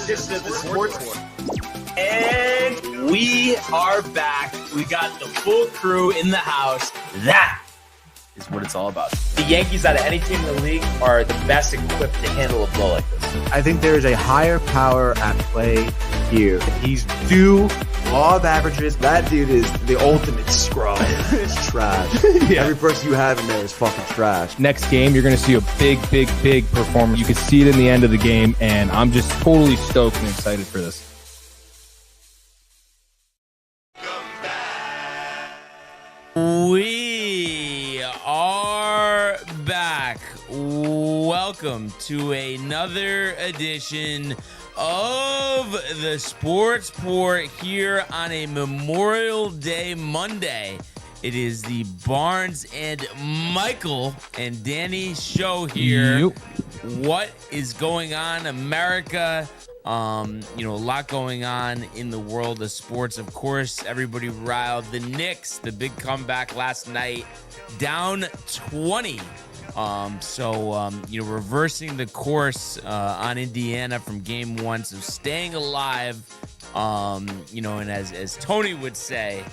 edition of the Sportsport. And we are back. We got the full crew in the house. That is what it's all about. The Yankees, out of any team in the league, are the best equipped to handle a blow like this. I think there is a higher power at play here. He's due law of averages. That dude is the ultimate scrub. It's trash. Yeah. Every person you have in there is fucking trash. Next game, you're going to see a big performance. You can see it in the end of the game, and I'm just totally stoked and excited for this. We are back. Welcome to another edition of the Sportsport here on a Memorial Day Monday. It is the Barnes and Michael and Danny show here. Yep. What is going on, America? A lot going on in the world of sports. Of course, everybody riled. The Knicks, the big comeback last night, down 20. Reversing the course on Indiana from game one. So staying alive, and as Tony would say,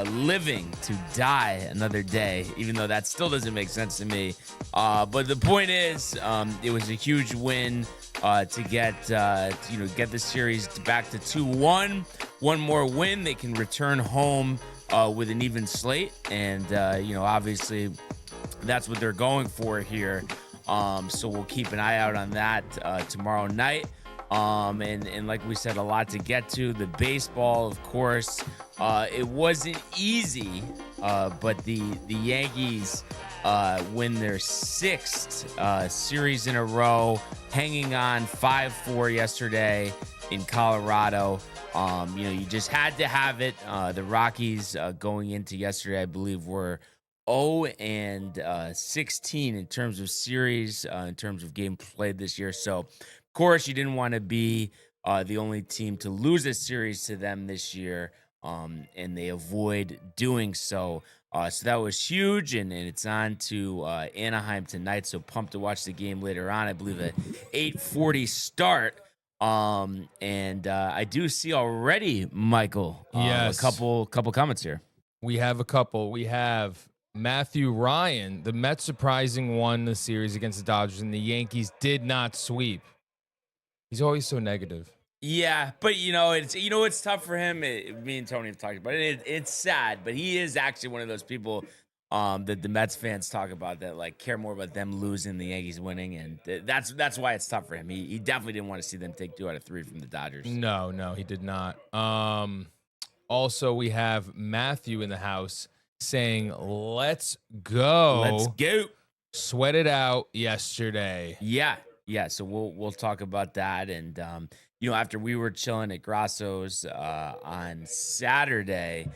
living to die another day, even though that still doesn't make sense to me. But the point is, it was a huge win to get the series back to 2-1. One more win, they can return home with an even slate, and obviously that's what they're going for here. So we'll keep an eye out on that tomorrow night. And like we said, a lot to get to. The baseball, of course, it wasn't easy, but the Yankees win their sixth series in a row, hanging on 5-4 yesterday in Colorado. You just had to have it. The Rockies going into yesterday, I believe, were 0-16 in terms of series, in terms of game played this year. So, of course, you didn't want to be the only team to lose a series to them this year, and they avoid doing so. So that was huge, and it's on to Anaheim tonight. So pumped to watch the game later on. I believe at 8:40 start. I do see already, Michael, Yes. a couple comments here. We have a couple. We have Matthew Ryan, the Mets surprising won the series against the Dodgers, and the Yankees did not sweep. He's always so negative. Yeah, but it's tough for him. Me and Tony have talked about it. It's sad, but he is actually one of those people that the Mets fans talk about that like care more about them losing than the Yankees winning, and that's why it's tough for him. He definitely didn't want to see them take 2 out of 3 from the Dodgers. No, he did not. Also, we have Matthew in the house saying, "Let's go, Let's go, sweat it out." Yesterday, yeah. So we'll talk about that, and after we were chilling at Grasso's on Saturday,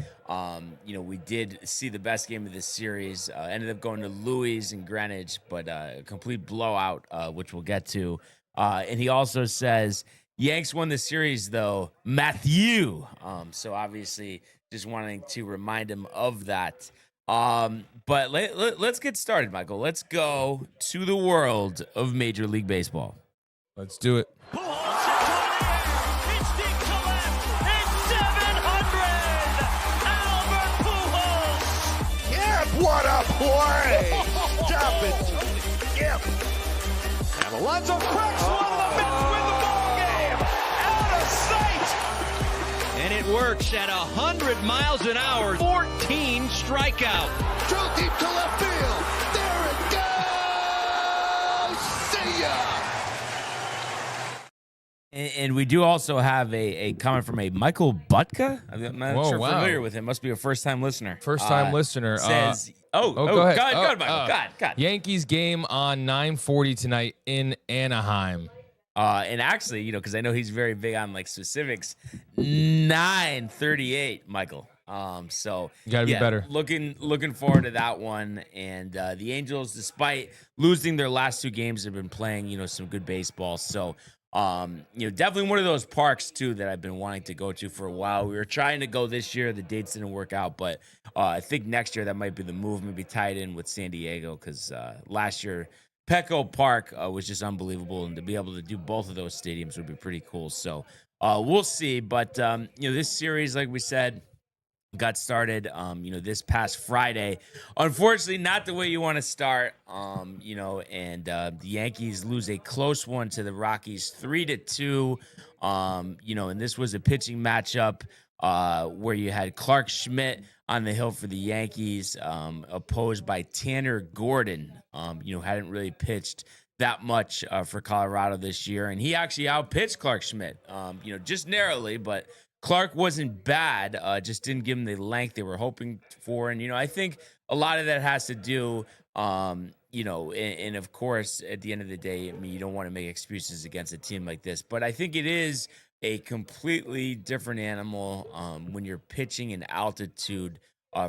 we did see the best game of this series. Ended up going to Louis and Greenwich, but a complete blowout, which we'll get to. And he also says Yanks won the series, though, Matthew. So obviously, just wanting to remind him of that. But let's get started, Michael. Let's go to the world of Major League Baseball. let's do it. What a play! Jump it! Yep. And Alonso cracks one of the Mets win the ball game! Out of sight! And it works at 100 miles an hour. 14 strikeout. Drove deep to left field. There it goes! See ya! And we do also have a comment from a Michael Butka. I'm not familiar with him. Must be a first-time listener. First-time listener. Says, go ahead. Go ahead, Michael. Go ahead. Yankees game on 9:40 tonight in Anaheim. And actually, because I know he's very big on like specifics, 9:38, Michael. So You gotta be better. Looking forward to that one. And the Angels, despite losing their last 2 games, have been playing, some good baseball. So definitely one of those parks too that I've been wanting to go to for a while. We were trying to go this year, the dates didn't work out, but I think next year that might be the move. Maybe tied in with San Diego because last year Petco Park was just unbelievable, and to be able to do both of those stadiums would be pretty cool. So we'll see. But this series, like we said, got started this past Friday. Unfortunately, not the way you want to start. And the Yankees lose a close one to the Rockies 3-2. And this was a pitching matchup where you had Clark Schmidt on the hill for the Yankees, opposed by Tanner Gordon. Hadn't really pitched that much for Colorado this year, and he actually outpitched Clark Schmidt, just narrowly, but Clark wasn't bad, just didn't give him the length they were hoping for. And, I think a lot of that has to do, and of course, at the end of the day, you don't want to make excuses against a team like this, but I think it is a completely different animal when you're pitching in altitude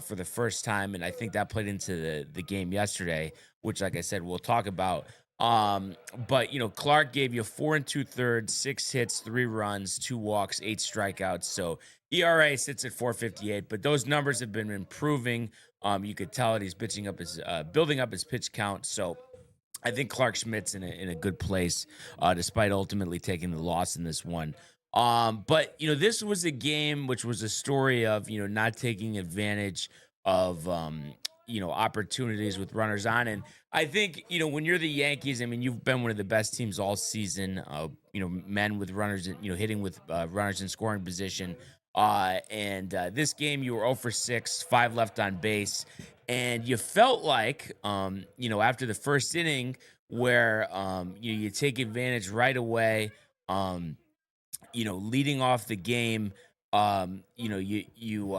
for the first time. And I think that played into the game yesterday, which, like I said, we'll talk about. But Clark gave you 4 2/3, 6 hits, 3 runs, 2 walks, 8 strikeouts. So ERA sits at 4.58, but those numbers have been improving. You could tell that he's building up his pitch count. So I think Clark Schmidt's in a good place, despite ultimately taking the loss in this one. But this was a game which was a story of not taking advantage of opportunities with runners on. And I think, when you're the Yankees, you've been one of the best teams all season, men with runners, hitting with runners in scoring position. And this game, you were 0 for 6, 5 left on base. And you felt like, after the first inning where, you take advantage right away, leading off the game, you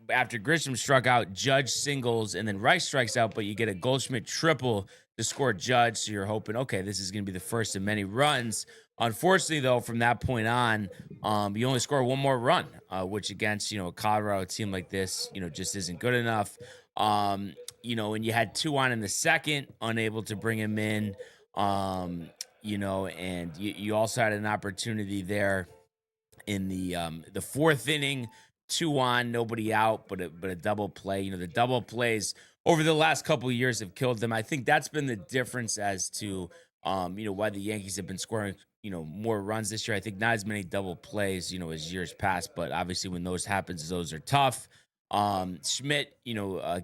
after Grisham struck out, Judge singles, and then Rice strikes out, but you get a Goldschmidt triple to score Judge. So you're hoping, okay, this is going to be the first of many runs. Unfortunately, though, from that point on, you only score one more run, which against, a Colorado team like this, just isn't good enough. And you had 2 on in the second, unable to bring him in, and you also had an opportunity there in the fourth inning, 2 on, nobody out, but a double play. The double plays over the last couple of years have killed them. I think that's been the difference as to why the Yankees have been scoring more runs this year. I think not as many double plays as years past, but obviously when those happens, those are tough. Schmidt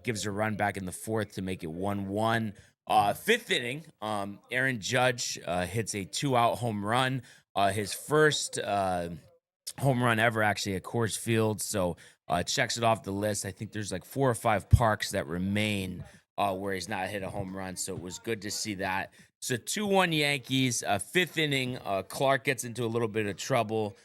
gives a run back in the fourth to make it 1-1. Fifth inning, Aaron Judge hits a 2-out home run, his first home run ever actually at Coors Field. So checks it off the list. I think there's like 4 or 5 parks that remain where he's not hit a home run. So it was good to see that. So 2-1 Yankees. Fifth inning, Clark gets into a little bit of trouble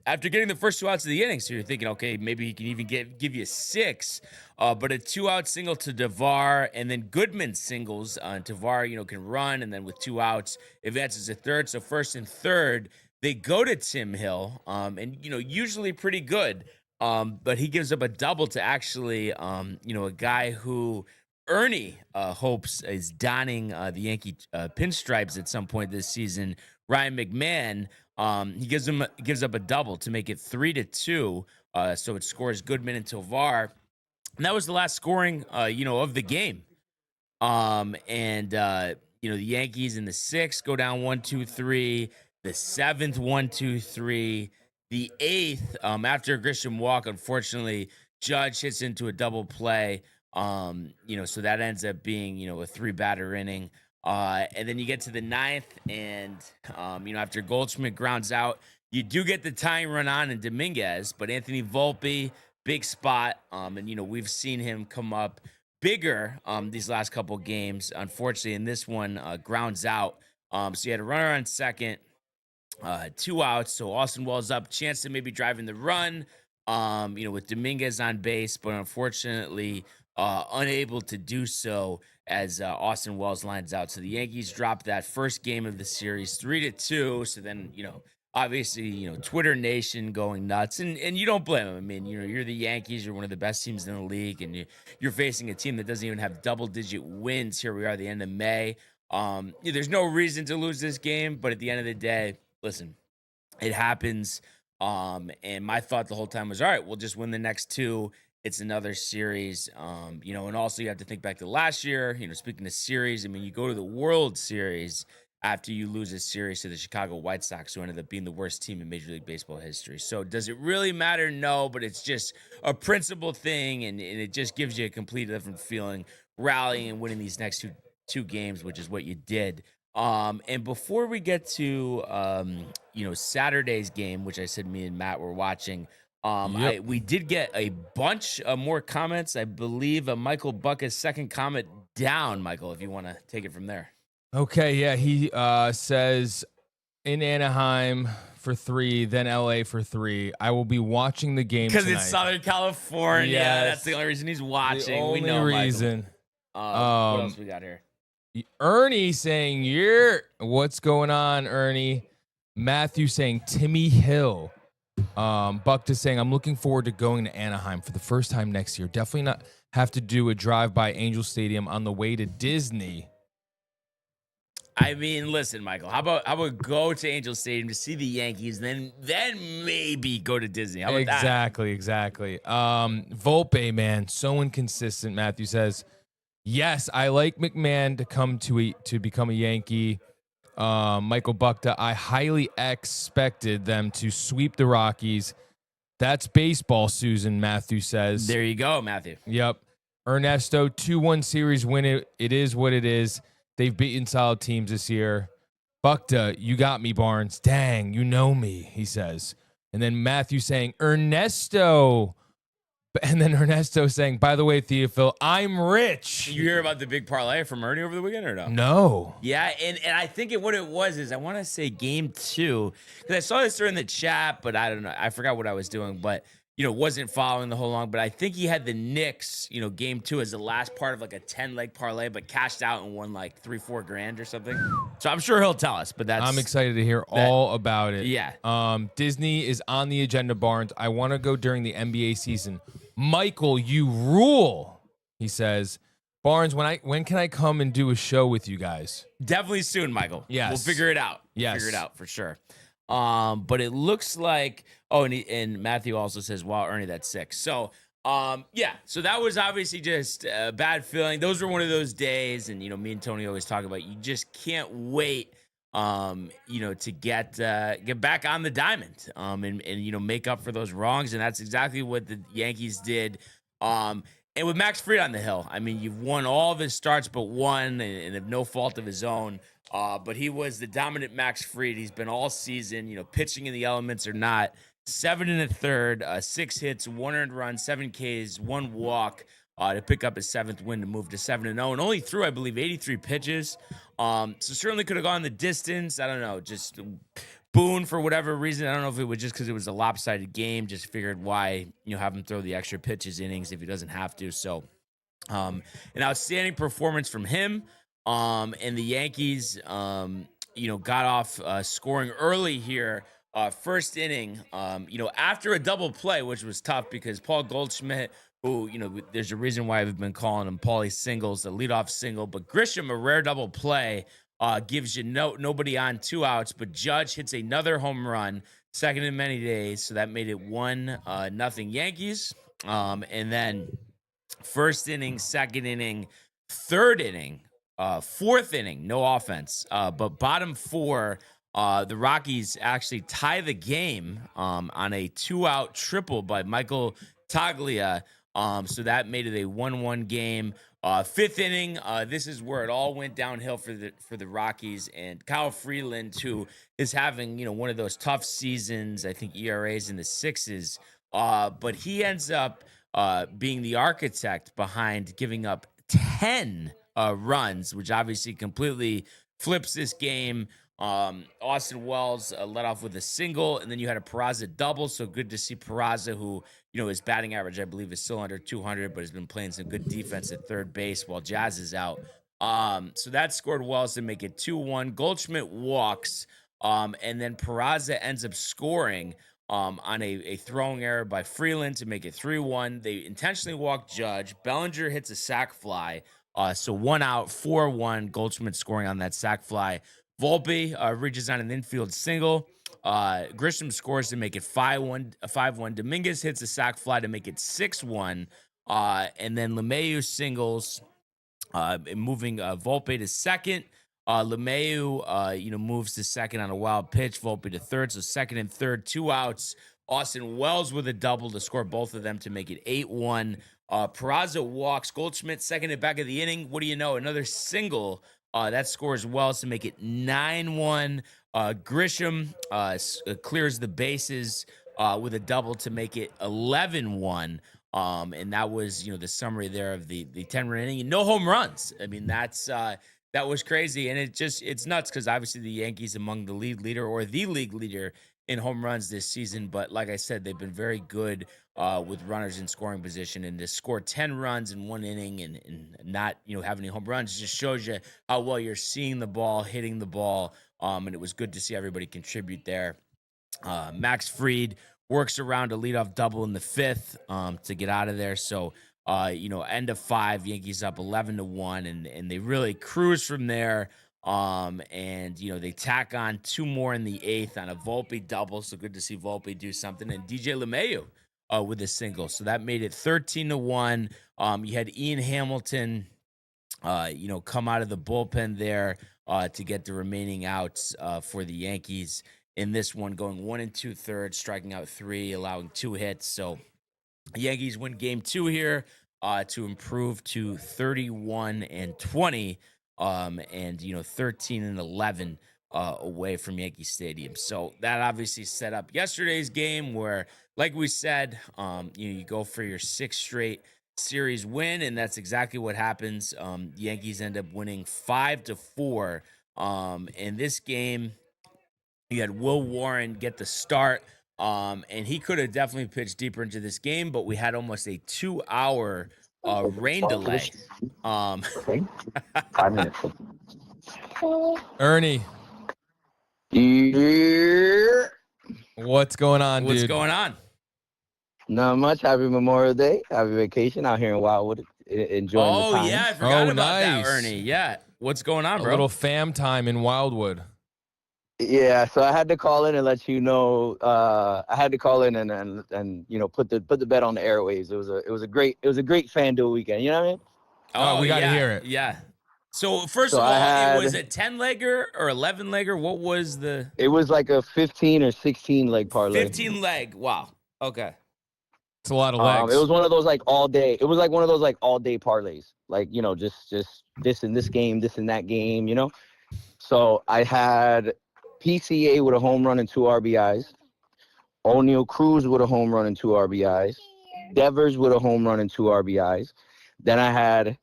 after getting the first 2 outs of the inning. So you're thinking, okay, maybe he can even give you 6. But a 2-out single to DeVar, and then Goodman singles. DeVar, can run, and then with 2 outs, advances to third. So first and third, they go to Tim Hill, and usually pretty good. But he gives up a double to actually, a guy who Ernie hopes is donning the Yankee pinstripes at some point this season. Ryan McMahon, he gives up a double to make it 3-2. So it scores Goodman and Tovar, and that was the last scoring, of the game. The Yankees in the 6th go down 1-2-3. The 7th, 1-2-3. The 8th, after a Grisham walk, unfortunately, Judge hits into a double play. So that ends up being, a 3-batter inning. And then you get to the 9th, and, after Goldschmidt grounds out, you do get the tying run on in Dominguez, but Anthony Volpe, big spot. And, we've seen him come up bigger these last couple games. Unfortunately, in this one, grounds out. So you had a runner on second. 2 outs, so Austin Wells up, chance to maybe driving the run, with Dominguez on base, but unfortunately unable to do so as Austin Wells lines out. So the Yankees dropped that first game of the series 3-2. So then, obviously, Twitter Nation going nuts, and you don't blame them. You're the Yankees, you're one of the best teams in the league, and you're facing a team that doesn't even have double-digit wins. Here we are at the end of May. There's no reason to lose this game, but at the end of the day, listen, it happens. And my thought the whole time was, all right, we'll just win the next 2 it's another series. And also you have to think back to last year. Speaking of series, I mean, you go to the World Series after you lose a series to the Chicago White Sox, who ended up being the worst team in Major League Baseball history. So does it really matter? No, but it's just a principle thing, and it just gives you a complete different feeling rallying and winning these next two games, which is what you did. And before we get to Saturday's game, which I said me and Matt were watching, we did get a bunch of more comments. I believe Michael Bucka's second comment down. Michael, if you want to take it from there. Okay, yeah, he says in Anaheim for 3, then LA for 3. I will be watching the game because it's Southern California. Yes. That's the only reason he's watching. The only we know, reason. What else we got here? Ernie saying, what's going on, Ernie? Matthew saying, Timmy Hill. Buckta saying, I'm looking forward to going to Anaheim for the first time next year. Definitely not have to do a drive by Angel Stadium on the way to Disney. I mean, listen, Michael, how about go to Angel Stadium to see the Yankees, then maybe go to Disney? How about that? Exactly. Volpe, man, so inconsistent, Matthew says. Yes, I like McMahon to come to become a Yankee. Michael Buckta, I highly expected them to sweep the Rockies. That's baseball, Susan, Matthew says. There you go, Matthew. Yep. Ernesto, 2-1 series win. It is what it is. They've beaten solid teams this year. Buckta, you got me, Barnes. Dang, you know me, he says. And then Matthew saying, Ernesto. And then Ernesto saying, by the way, Theophil, I'm rich. You hear about the big parlay from Ernie over the weekend or no? No. Yeah, and I think what it was is I want to say game 2, because I saw this during the chat, but I don't know. I forgot what I was doing, but wasn't following the whole long. But I think he had the Knicks, game 2 as the last part of like a 10-leg parlay, but cashed out and won like $3-4 grand or something. So I'm sure he'll tell us. But I'm excited to hear all about it. Yeah. Disney is on the agenda, Barnes. I want to go during the NBA season. Michael, you rule, he says. Barnes, when can I come and do a show with you guys? Definitely soon, Michael. Yes. We'll figure it out. Yes. Figure it out for sure. But it looks like, and Matthew also says, wow, Ernie, that's sick. So, so that was obviously just a bad feeling. Those were one of those days. And, me and Tony always talk about, you just can't wait, to get back on the diamond, and make up for those wrongs. And that's exactly what the Yankees did. And with Max Fried on the hill, I mean, you've won all of his starts but one, and of no fault of his own. But he was the dominant Max Fried. He's been all season, pitching in the elements or not. 7 1/3, 6 hits, 1 earned run, 7 Ks, 1 walk to pick up his 7th win to move to 7-0, and only threw, I believe, 83 pitches. So certainly could have gone the distance. I don't know, just Boone for whatever reason. I don't know if it was just because it was a lopsided game. Just figured why have him throw the extra pitches innings if he doesn't have to. So an outstanding performance from him. And the Yankees, got off scoring early here. First inning, after a double play, which was tough because Paul Goldschmidt, who, there's a reason why I've been calling him Paulie Singles, the leadoff single, but Grisham, a rare double play, gives you nobody on, 2 outs, but Judge hits another home run, second in many days, so that made it 1-0 Yankees. And then first inning, second inning, third inning, fourth inning, no offense, but bottom 4, the Rockies actually tie the game on a 2-out triple by Michael Toglia. So that made it a 1-1 game. Fifth inning, this is where it all went downhill for the Rockies, and Kyle Freeland, who is having one of those tough seasons. I think ERAs in the 6s, but he ends up being the architect behind giving up 10 runs, which obviously completely flips this game. Austin Wells led off with a single, and then you had a Peraza double. So good to see Peraza, who, his batting average, I believe, is still under 200, but has been playing some good defense at third base while Jazz is out. So that scored Wells to make it 2-1. Goldschmidt walks, and then Peraza ends up scoring on a throwing error by Freeland to make it 3-1. They intentionally walked Judge. Bellinger hits a sac fly. So 1 out, 4-1. Goldschmidt scoring on that sac fly. Volpe reaches on an infield single. Grisham scores to make it 5-1. Dominguez hits a sac fly to make it 6-1. And then LeMahieu singles, moving Volpe to second. LeMahieu, moves to second on a wild pitch. Volpe to third. So second and third, 2 outs. Austin Wells with a double to score both of them to make it 8-1. Peraza walks. Goldschmidt second at back of the inning. What do you know? Another single. That scores Wells to make it 9-1. Grisham clears the bases with a double to make it 11-1. And that was, the summary there of the 10-run inning. No home runs. I mean, that was crazy. And it's nuts because obviously the Yankees among the league leader or the league leader in home runs this season. But like I said, they've been very good with runners in scoring position, and to score 10 runs in one inning and not, have any home runs just shows you how well you're seeing the ball, hitting the ball. And it was good to see everybody contribute there. Max Fried works around a leadoff double in the fifth to get out of there. So, end of 5, Yankees up 11-1, and they really cruise from there. And they tack on 2 more in the 8th on a Volpe double. So good to see Volpe do something. And DJ LeMahieu with a single. So that made it 13-1. You had Ian Hamilton, come out of the bullpen there to get the remaining outs for the Yankees in this one, going 1 2/3, striking out 3, allowing 2 hits. So the Yankees win game 2 here to improve to 31-20. And 13-11 away from Yankee Stadium. So that obviously set up yesterday's game where, like we said, you go for your 6th straight series win, and that's exactly what happens. The Yankees end up winning 5-4. In this game, you had Will Warren get the start, and he could have definitely pitched deeper into this game, but we had almost a 2-hour rain delay. 5 minutes. Ernie, Yeah. what's going on, dude? What's going on? Not much. Happy Memorial Day. Happy vacation out here in Wildwood. Enjoying the time. Yeah, I forgot about nice. that, Ernie. Yeah. What's going on, A bro? little fam time in Wildwood. Yeah, so I had to call in and let you know. I had to call in and put the bet on the airwaves. It was a great FanDuel weekend. You know what I mean? Oh, we gotta hear it. Yeah. So first of all, it was a 10-legger or 11-legger. What was the? It was like a 15 or 16 leg parlay. 15 leg. Wow. Okay. It's a lot of legs. It was one of those like all day. It was like one of those like all day parlays. Like just this and this game, this and that game. So I had PCA with a home run and 2 RBIs. O'Neal Cruz with a home run and 2 RBIs. Devers with a home run and 2 RBIs. Then I had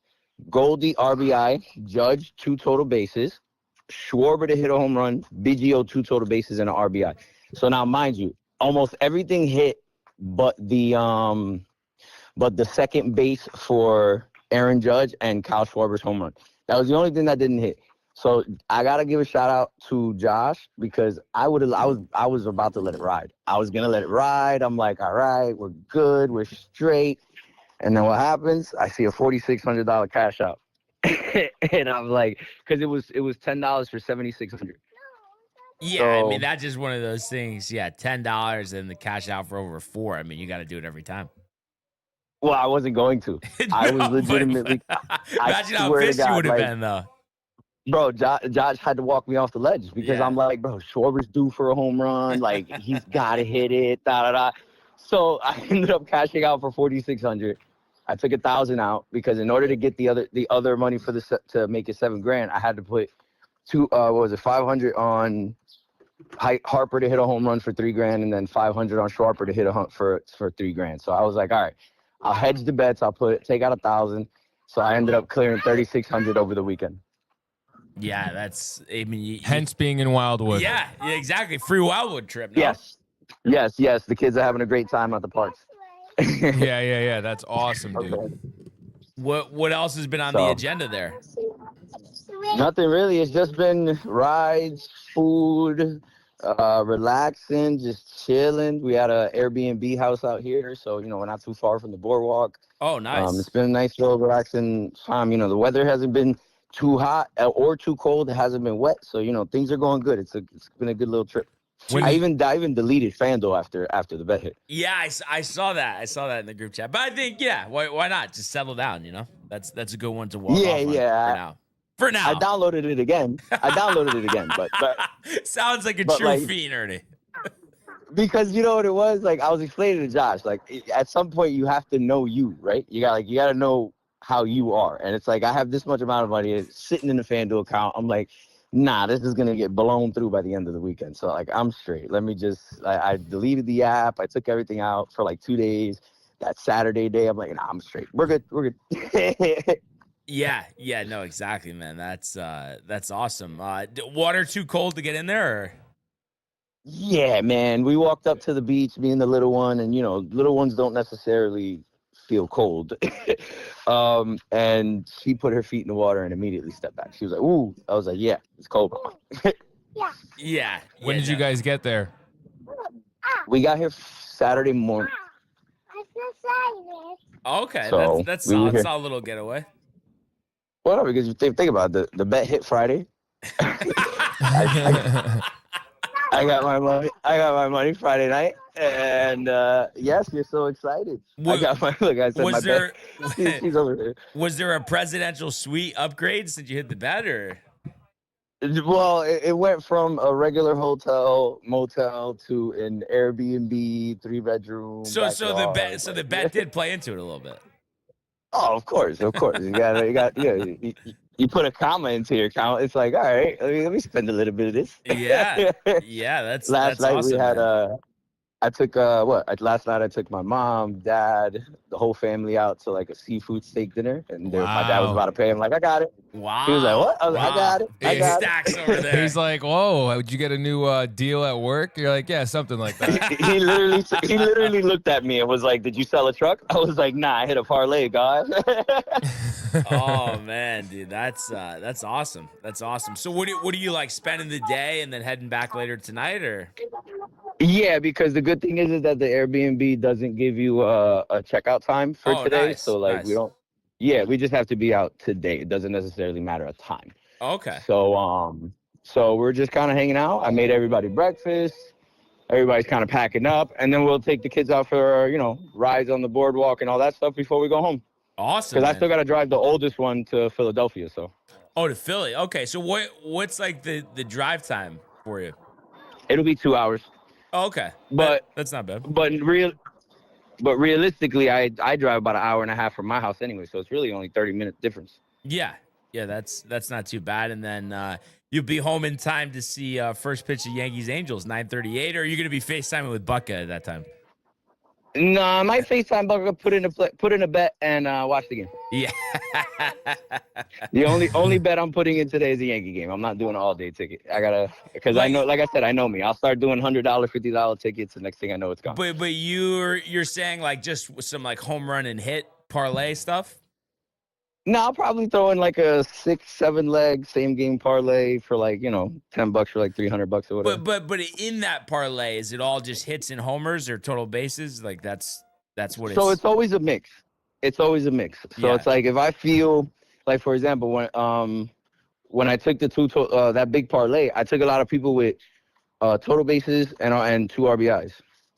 Goldie RBI, Judge 2 total bases, Schwarber to hit a home run, BGO 2 total bases and an RBI. So now, mind you, almost everything hit but the second base for Aaron Judge and Kyle Schwarber's home run. That was the only thing that didn't hit. So I gotta give a shout out to Josh because I was about to let it ride. I was gonna let it ride. I'm like, all right, we're good, we're straight. And then what happens? I see a $4,600 cash out, and I'm like, because it was $10 for $7,600. Yeah, So, I mean that's just one of those things. Yeah, $10 and the cash out for over 4. I mean, you got to do it every time. well, I wasn't going to. I was legitimately. Imagine how swear to pissed you God, would have like, been, though. Bro, Josh had to walk me off the ledge because Yeah. I'm like, bro, Schwarber's due for a home run. Like, he's got to hit it, da-da-da. So I ended up cashing out for $4,600. I took $1,000 out because in order to get the other money for to make it $7,000, I had to put $500 on Harper to hit a home run for $3,000 and then $500 on Schwarber to hit a hunt for $3,000. So I was like, all right, I'll hedge the bets. I'll take out $1,000. So I ended up clearing $3,600 over the weekend. Yeah, that's. I mean, Hence being in Wildwood. Yeah, exactly. Free Wildwood trip. No? Yes. The kids are having a great time at the parks. Yeah. That's awesome, dude. Okay. What else has been on the agenda there? Nothing really. It's just been rides, food, relaxing, just chilling. We had a Airbnb house out here, so we're not too far from the boardwalk. Oh, nice. It's been a nice little relaxing time. The weather hasn't been too hot or too cold. It hasn't been wet, so things are going good. It's been a good little trip. I even deleted FanDuel after the bet hit. Yeah, I saw that. I saw that in the group chat. But I think, yeah, why not? Just settle down, you know? That's a good one to walk off on for now. I downloaded it again. But sounds like a true fiend, Ernie. Because you know what it was? Like, I was explaining to Josh, like, at some point you have to know you, right? You got to know how you are. And it's like, I have this much amount of money sitting in the FanDuel account. I'm like, nah, this is going to get blown through by the end of the weekend. So, like, I'm straight. Let me just, I deleted the app. I took everything out for like 2 days. That Saturday day, I'm like, nah, I'm straight. We're good. Yeah, no, exactly, man. That's awesome. Water too cold to get in there? Or? Yeah, man. We walked up to the beach, me and the little one, and, you know, little ones don't necessarily feel cold. And she put her feet in the water and immediately stepped back. She was like, ooh. I was like, yeah, it's cold. Yeah. When did you guys get there? We got here Saturday morning. Okay, So that's we were solid. here. Solid little getaway. Well, because you think about it, the bet hit Friday. I got my money. I got my money Friday night, and yes, you're so excited. I got my look. I said my bet. She's over there. Was there a presidential suite upgrade since you hit the bet, or? Well, it went from a regular motel to an Airbnb 3-bedroom. So the bet did play into it a little bit. Oh, of course. You put a comma into your account. It's like, all right, let me spend a little bit of this. Yeah, that's last night awesome, we had man. last night I took my mom, dad, the whole family out to like a seafood steak dinner, and my dad was about to pay. I'm like, I got it. Wow. He was like, what? I was like, I got it. Big stacks over there. He's like, whoa, did you get a new deal at work? You're like, yeah, something like that. he literally looked at me and was like, did you sell a truck? I was like, nah, I hit a parlay, guys. Oh man, dude, that's awesome. That's awesome. So what do you like spending the day and then heading back later tonight, or? Yeah, because the good thing is that the Airbnb doesn't give you a checkout time for today. Nice, So like nice. we don't. Yeah, we just have to be out today. It doesn't necessarily matter a time. Okay. So we're just kind of hanging out. I made everybody breakfast. Everybody's kind of packing up, and then we'll take the kids out for rides on the boardwalk and all that stuff before we go home. Awesome. Because I still got to drive the oldest one to Philadelphia. So. Oh, to Philly. Okay, so what's like the drive time for you? It'll be 2 hours. Oh, okay, But that's not bad. But realistically, I drive about an hour and a half from my house anyway, so it's really only 30-minute difference. Yeah, that's not too bad. And then you'll be home in time to see first pitch of Yankees Angels 9:38. Or are you going to be FaceTiming with Bucka at that time? No, I might FaceTime Bucka, put in a bet, and watch the game. Yeah. The only bet I'm putting in today is the Yankee game. I'm not doing an all-day ticket. I gotta, because I know, like I said, I know me. I'll start doing $100, $50 tickets. The next thing I know, it's gone. But you're saying like just some like home run and hit parlay stuff? No, I'll probably throw in like a 6-7 leg same game parlay for like $10 for like $300 or whatever. But in that parlay, is it all just hits and homers or total bases? Like that's what it's. So it's always a mix. So Yeah. it's like if I feel like, for example, when I took the that big parlay, I took a lot of people with total bases and 2 RBIs.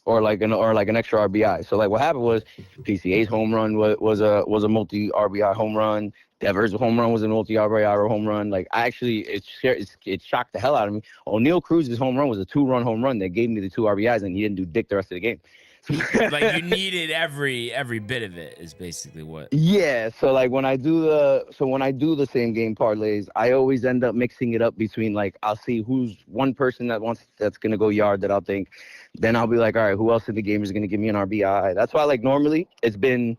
Or like an extra RBI. So like what happened was PCA's home run was a multi RBI home run. Devers' home run was a multi RBI home run. Like it shocked the hell out of me. O'Neal Cruz's home run was a 2-run home run that gave me the 2 RBIs, and he didn't do dick the rest of the game. Like you needed every bit of it is basically what. Yeah, so like when I do the same game parlays, I always end up mixing it up between like I'll see who's one person that's gonna go yard that I'll think, then I'll be like, all right, who else in the game is gonna give me an RBI? That's why like normally it's been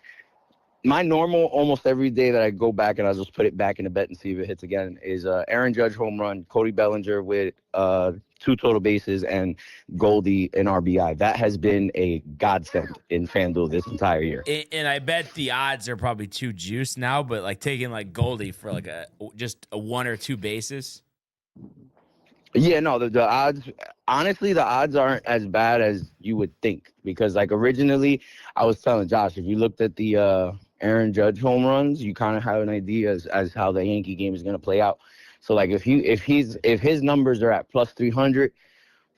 my normal almost every day that I go back and I'll just put it back in the bet and see if it hits again is Aaron Judge home run, Cody Bellinger with 2 total bases, and Goldie an RBI. That has been a godsend in FanDuel this entire year. And I bet the odds are probably too juiced now, but like taking like Goldie for like just a 1 or 2 bases. Yeah, no, the odds, honestly, the odds aren't as bad as you would think, because like originally I was telling Josh, if you looked at the Aaron Judge home runs, you kind of have an idea as how the Yankee game is going to play out. So like if his numbers are at plus 300,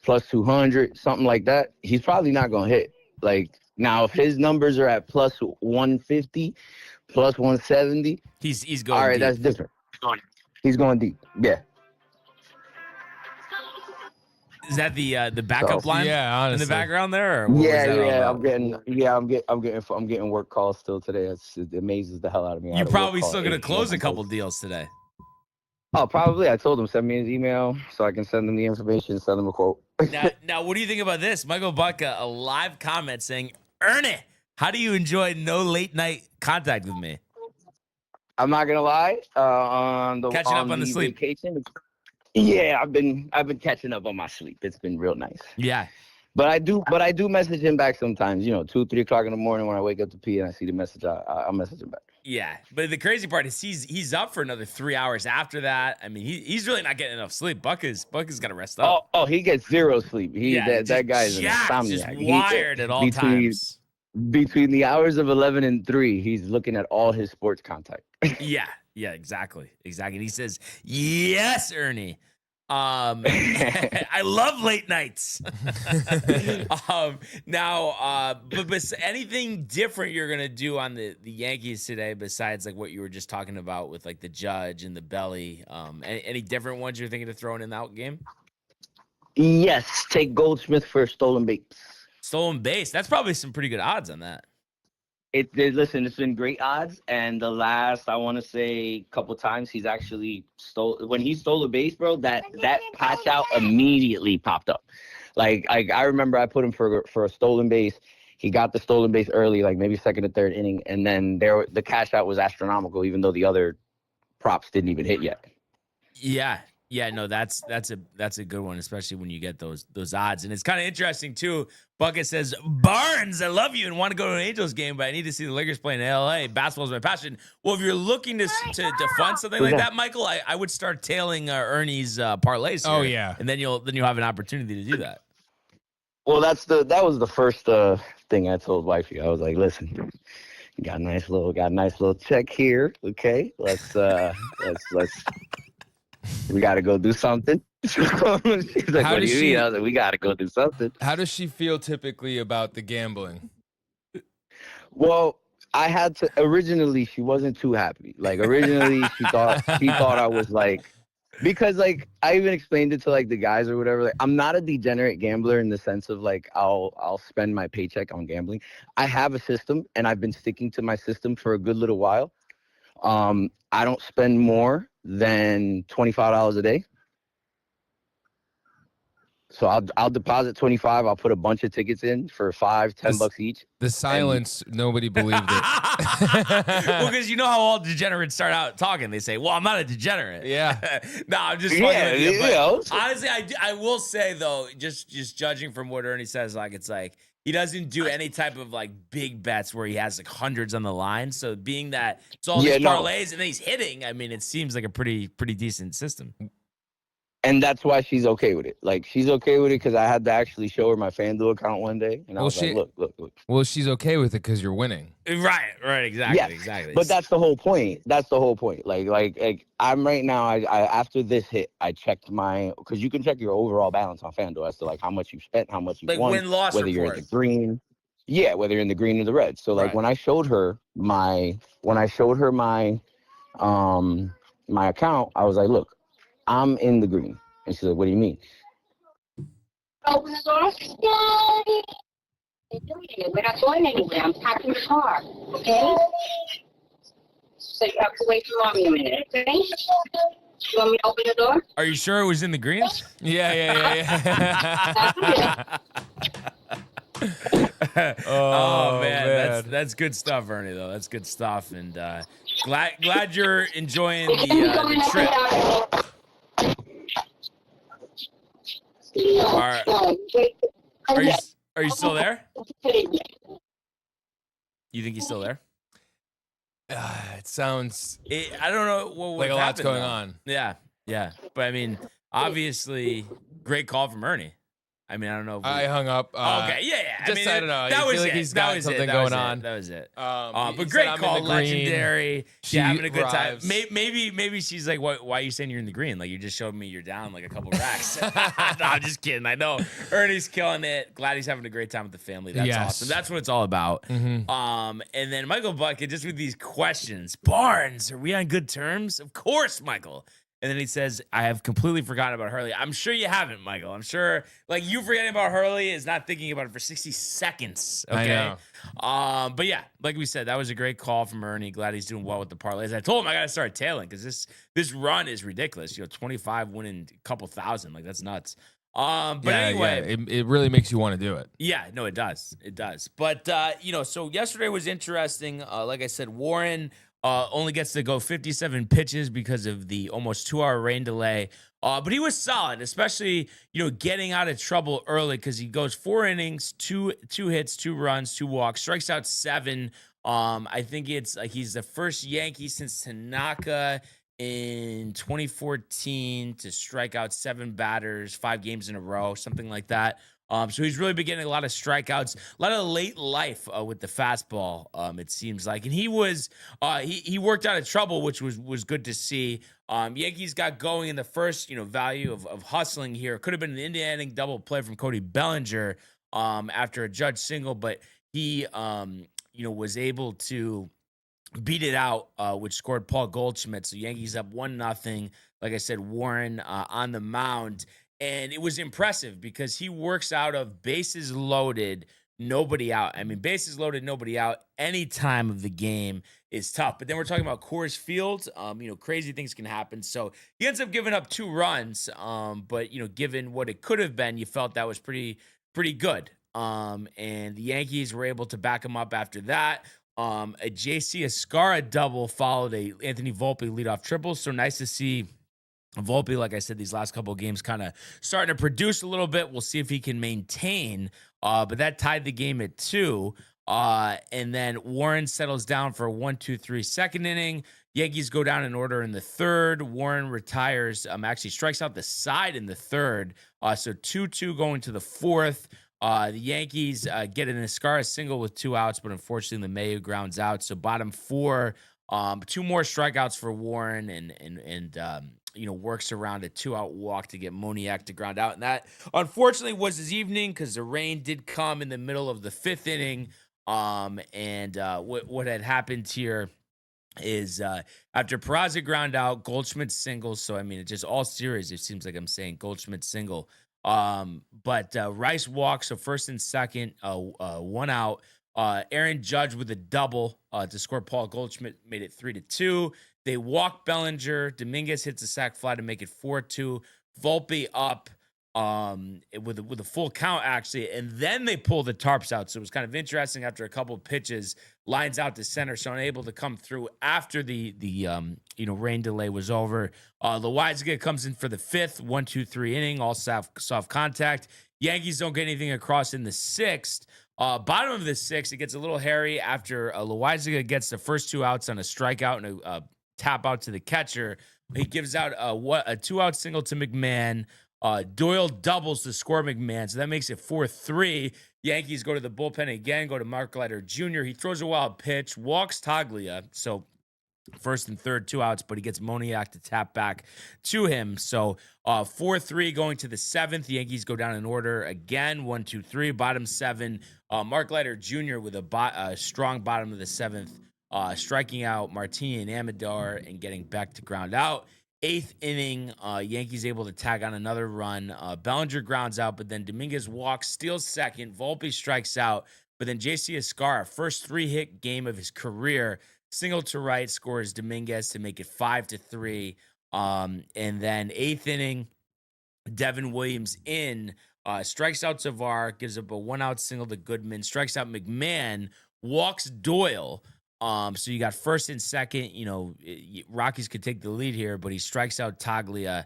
plus 200, something like that, he's probably not going to hit. Like, now, if his numbers are at plus 150, plus 170, he's going all right, deep. that's different. He's going deep. Yeah. Is that the backup line? Yeah, honestly. In the background there? Or what was that all about? I'm getting work calls still today. It amazes the hell out of me. You're probably still going to close a couple deals today. Oh, probably. I told him, send me his email so I can send them the information, send them a quote. Now, what do you think about this? Michael Bucka, a live comment saying, Ernie, how do you enjoy no late night contact with me? I'm not gonna lie. Catching up on the sleep. Vacation, yeah, I've been catching up on my sleep. It's been real nice. Yeah. But I do message him back sometimes. 2, 3 o'clock in the morning when I wake up to pee and I see the message, I'll message him back. Yeah, but the crazy part is he's up for another 3 hours after that. I mean, he's really not getting enough sleep. Bucka's got to rest up. Oh, he gets zero sleep. That guy is an insomniac. Just wired at all times. Between the hours of 11 and 3, he's looking at all his sports contact. Yeah, exactly. And he says, "Yes, Ernie. I love late nights." But anything different you're gonna do on the Yankees today besides like what you were just talking about with like the Judge and the Belly? Any different ones you're thinking of throwing in that game? Yes, take Goldsmith for stolen base. Stolen base. That's probably some pretty good odds on that. Listen, it's been great odds, and the last, I want to say, couple times he's actually when he stole a base, bro, that patch out immediately popped up. Like I remember I put him for a stolen base. He got the stolen base early, like maybe second or third inning, and then the cash out was astronomical, even though the other props didn't even hit yet. Yeah, no, that's a good one, especially when you get those odds. And it's kind of interesting too. Bucket says, Barnes, I love you and want to go to an Angels game, but I need to see the Lakers play in LA. Basketball is my passion. Well, if you're looking to fund something like that, Michael, I would start tailing Ernie's parlays here. Oh yeah, and then you'll have an opportunity to do that. Well, that was the first thing I told wifey. I was like, listen, got a nice little check here. Okay, let's we got to go do something. She's like, what do you mean? I was like, we got to go do something. How does she feel typically about the gambling? Well, I had to, originally, she wasn't too happy. Like, originally, she thought I was like, because, like, I even explained it to, like, the guys or whatever. Like, I'm not a degenerate gambler in the sense of, like, I'll spend my paycheck on gambling. I have a system, and I've been sticking to my system for a good little while. I don't spend more than $25 a day. So I'll deposit 25. I'll put a bunch of tickets in for $5-10 each. The silence, nobody believed it. Well, because you know how all degenerates start out talking. They say, well, I'm not a degenerate. Yeah. No, I'm just fucking with you. Honestly, I will say, though, just judging from what Ernie says, like, it's like, he doesn't do any type of like big bets where he has like hundreds on the line. So being that it's all these parlays and then he's hitting, I mean, it seems like a pretty decent system. And that's why she's okay with it. Like, she's okay with it because I had to actually show her my FanDuel account one day. And I was like, look. Well, she's okay with it because you're winning. Right, exactly. But that's the whole point. Like I'm right now, I after this hit, I checked because you can check your overall balance on FanDuel as to, like, how much you spent, how much you won. Win-loss whether report. You're in the green. Yeah, whether you're in the green or the red. So, like, when I showed her my account, I was like, look, I'm in the green. And she's like, what do you mean? Open the door. We're not going anywhere. I'm packing the car. Okay? So you have to wait for mommy a minute, okay? You want me to open the door? Are you sure it was in the greens? Yeah. Oh man, that's good stuff, Ernie. Though that's good stuff, and glad you're enjoying the trip. Are you still there? You think he's still there? It sounds. I don't know what like a lot's going though. on. Yeah. But I mean, obviously, great call from Ernie. I mean, I don't know. If I hung up. okay, yeah. Just, I don't know. That I was feel like it. he's That got was something it. going on. That was it. He But said, great "I'm in call, the green." legendary. She Having a good time. arrives. Maybe she's like, why are you saying you're in the green? Like, you just showed me you're down like a couple racks. No, I'm just kidding. I know. Ernie's killing it. Glad he's having a great time with the family. That's Yes. awesome. That's what it's all about. Mhm. And then Michael Bucket, just with these questions. Barnes, are we on good terms? Of course, Michael. And then he says, I have completely forgotten about Hurley. I'm sure you haven't, Michael. I'm sure, like, you forgetting about Hurley is not thinking about it for 60 seconds. Okay. I know. But yeah, like we said, that was a great call from Ernie. Glad he's doing well with the parlays. I told him I got to start tailing because this run is ridiculous. 25 winning a couple thousand. Like, that's nuts. But anyway, it really makes you want to do it. yeah, no, it does. It does. But, so yesterday was interesting. Like I said, Warren only gets to go 57 pitches because of the almost 2-hour rain delay. But he was solid, especially, getting out of trouble early because he goes 4 innings, two hits, 2 runs, 2 walks, strikes out 7. I think it's like he's the first Yankee since Tanaka in 2014 to strike out 7 batters, 5 games in a row, something like that. So he's really been getting a lot of strikeouts, a lot of late life with the fastball, it seems like. And he was he worked out of trouble, which was good to see. Yankees got going in the first, value of hustling here. Could have been an inning double play from Cody Bellinger after a Judge single, but he was able to beat it out, which scored Paul Goldschmidt. So Yankees up 1-0. Like I said, Warren on the mound. And it was impressive because he works out of bases loaded, nobody out. I mean, bases loaded, nobody out any time of the game is tough. But then we're talking about Coors Field. Crazy things can happen. So he ends up giving up 2 runs. But, given what it could have been, you felt that was pretty good. And the Yankees were able to back him up after that. A JC Escarra double followed a Anthony Volpe leadoff triple. So nice to see Volpe, like I said, these last couple of games kind of starting to produce a little bit. We'll see if he can maintain. But that tied the game at 2. And then Warren settles down for a 1-2-3 second inning. Yankees go down in order in the 3rd. Warren retires, actually strikes out the side in the 3rd. So 2-2 going to the 4th. The Yankees get an Escarra single with 2 outs, but unfortunately LeMahieu grounds out. So bottom 4, 2 more strikeouts for Warren and works around a 2-out walk to get Moniak to ground out. And that, unfortunately, was his evening because the rain did come in the middle of the 5th inning. What had happened here is after Peraza ground out, Goldschmidt singles. So, I mean, it just all series, it seems like I'm saying Goldschmidt single. But Rice walks, so first and second, 1 out. Aaron Judge with a double to score Paul Goldschmidt, made it 3-2. They walk Bellinger. Dominguez hits a sac fly to make it 4-2. Volpe up with a full count, actually, and then they pull the tarps out. So it was kind of interesting after a couple of pitches, lines out to center, so unable to come through after the rain delay was over. Loaizaga comes in for the 5th, 1-2-3 inning, all soft contact. Yankees don't get anything across in the 6th. Bottom of the 6th, it gets a little hairy after Loaizaga gets the first 2 outs on a strikeout and a tap out to the catcher. He gives out a 2-out single to McMahon. Doyle doubles to score McMahon, so that makes it 4-3. Yankees go to the bullpen again, go to Mark Leiter Jr. He throws a wild pitch, walks Taglia, so first and third, 2 outs, but he gets Moniak to tap back to him. So 4-3 going to the 7th. The Yankees go down in order again, 1-2-3, bottom 7. Mark Leiter Jr. with a strong bottom of the 7th, striking out Martini and Amador and getting Beck to ground out. 8th inning, Yankees able to tag on another run. Bellinger grounds out, but then Dominguez walks, steals second. Volpe strikes out, but then JC Escarra, first 3-hit game of his career, single to right, scores Dominguez to make it 5-3. And then 8th inning, Devin Williams strikes out Zavar, gives up a 1-out single to Goodman, strikes out McMahon, walks Doyle. So you got first and second. Rockies could take the lead here, but he strikes out Taglia.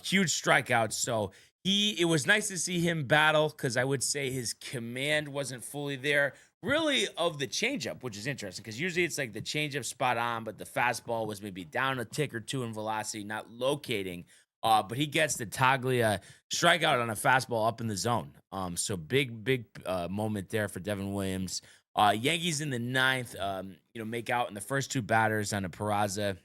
Huge strikeouts. So it was nice to see him battle because I would say his command wasn't fully there, really, of the changeup, which is interesting because usually it's like the changeup spot on, but the fastball was maybe down a tick or 2 in velocity, not locating. But he gets the Taglia strikeout on a fastball up in the zone. So big moment there for Devin Williams. Yankees in the ninth, make out in the first two batters on a Peraza.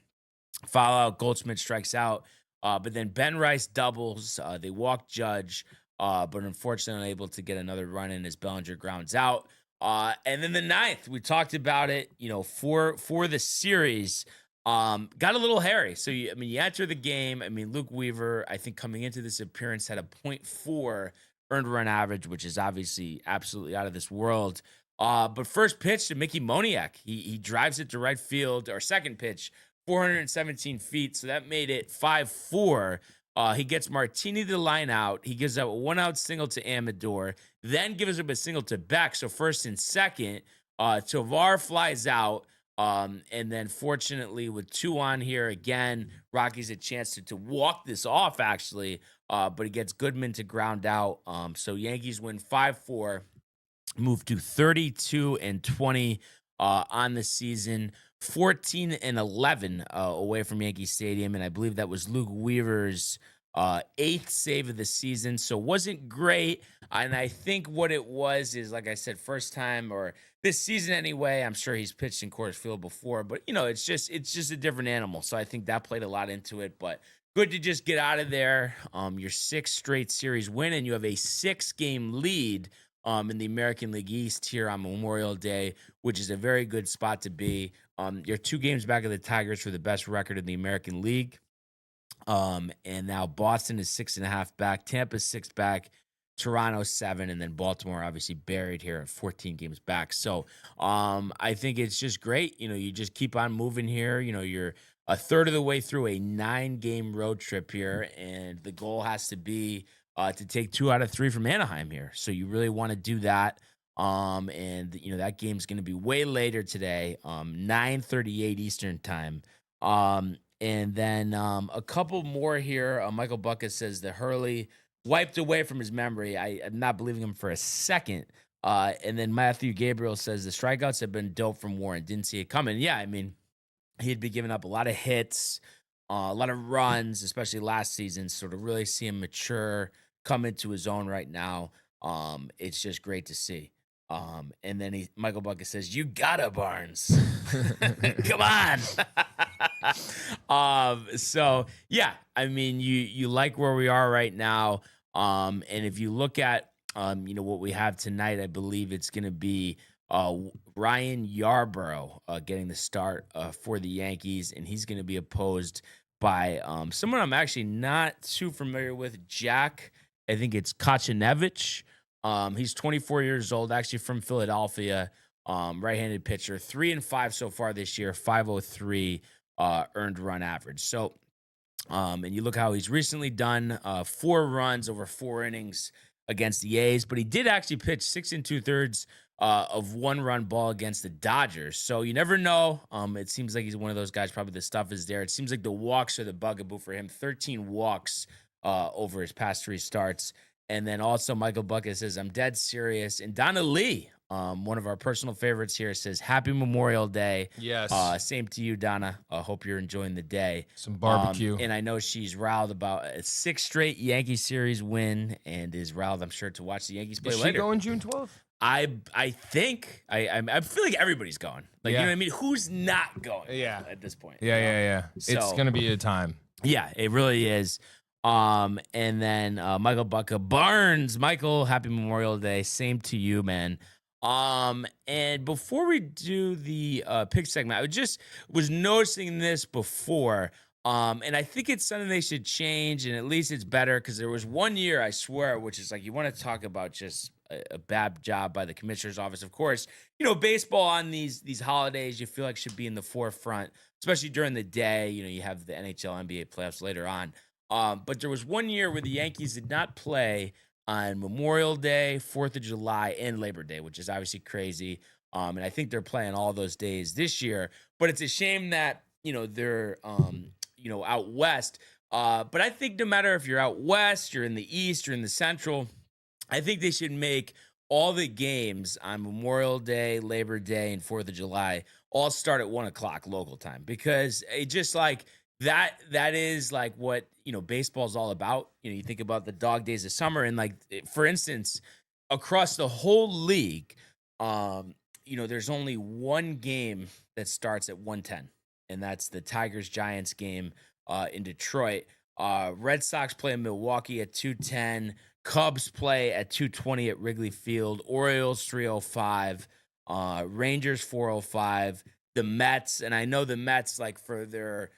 Foul out, Goldschmidt strikes out. But then Ben Rice doubles. They walk Judge, but unfortunately unable to get another run in as Bellinger grounds out. And then the ninth, we talked about it, for the series, got a little hairy. So, you enter the game. Luke Weaver, I think coming into this appearance, had a .4 earned run average, which is obviously absolutely out of this world. But first pitch to Mickey Moniak, he drives it to right field, or second pitch, 417 feet. So that made it 5-4. He gets Martini the line out. He gives up a 1-out single to Amador, then gives up a single to Beck. So first and second, Tovar flies out. And then fortunately with 2 on here again, Rocky's a chance to walk this off actually. But he gets Goodman to ground out. So Yankees win 5-4, move to 32-20 on the season. 14-11 away from Yankee Stadium, and I believe that was Luke Weaver's 8th save of the season, so wasn't great. And I think what it was is, like I said, first time, or this season anyway. I'm sure he's pitched in Coors Field before, but it's just a different animal. So I think that played a lot into it. But good to just get out of there. Your 6th straight series win, and you have a 6-game lead in the American League East here on Memorial Day, which is a very good spot to be. You're 2 games back of the Tigers for the best record in the American League. And now Boston is 6.5 back, Tampa's 6 back, Toronto 7, and then Baltimore obviously buried here at 14 games back. So I think it's just great. You just keep on moving here. You're a third of the way through a 9-game road trip here, and the goal has to be to take 2 out of 3 from Anaheim here. So you really want to do that. And that game's going to be way later today, 9:38 Eastern time. And then a couple more here. Michael Bucket says that Hurley wiped away from his memory. I'm not believing him for a second. And then Matthew Gabriel says the strikeouts have been dope from Warren. Didn't see it coming. Yeah, he'd be giving up a lot of hits, a lot of runs, especially last season. So to really see him mature, come into his own right now, it's just great to see. And then Michael Bucket says, "You gotta, Barnes." Come on. So yeah, you like where we are right now. And if you look at what we have tonight, I believe it's gonna be Ryan Yarbrough getting the start for the Yankees, and he's gonna be opposed by someone I'm actually not too familiar with, Jack. I think it's Kachanevich. He's 24 years old, actually from Philadelphia, right-handed pitcher, 3-5 so far this year, 503 earned run average. So, and you look how he's recently done, 4 runs over 4 innings against the A's, but he did actually pitch 6 2/3 of 1-run ball against the Dodgers. So you never know. It seems like he's one of those guys, probably the stuff is there. It seems like the walks are the bugaboo for him, 13 walks over his past 3 starts. And then also Michael Bucket says, "I'm dead serious." And Donna Lee, one of our personal favorites here, says, "Happy Memorial Day." Yes. Same to you, Donna. Hope you're enjoying the day. Some barbecue. And I know she's riled about a 6th straight Yankee series win, and is riled, I'm sure, to watch the Yankees play Is later. she going June 12th? I think I feel like everybody's going. Like, Yeah. you know what I mean? Who's not going? Yeah. At this point. Yeah. So- It's gonna be a time. Yeah, it really is. And then Michael Bucka Barnes. Michael, happy Memorial Day. Same to you, man. And before we do the pick segment, I was noticing this before. And I think it's something they should change, and at least it's better, because there was one year, I swear, which is like, you want to talk about just a bad job by the commissioner's office. Of course, baseball on these holidays, you feel like should be in the forefront, especially during the day. You have the NHL, NBA playoffs later on. But there was one year where the Yankees did not play on Memorial Day, 4th of July, and Labor Day, which is obviously crazy. And I think they're playing all those days this year. But it's a shame that, they're, out west. But I think no matter if you're out west, you're in the east, you're in the central, I think they should make all the games on Memorial Day, Labor Day, and 4th of July all start at 1 o'clock local time. Because it just, like, that is like what, baseball's all about. You think about the dog days of summer, and like, for instance, across the whole league, there's only one game that starts at 1:10, and that's the Tigers-Giants game in Detroit. Red Sox play in Milwaukee at 2:10. Cubs play at 2:20 at Wrigley Field. Orioles 3:05. Rangers 4:05. The Mets, and I know the Mets, like, for their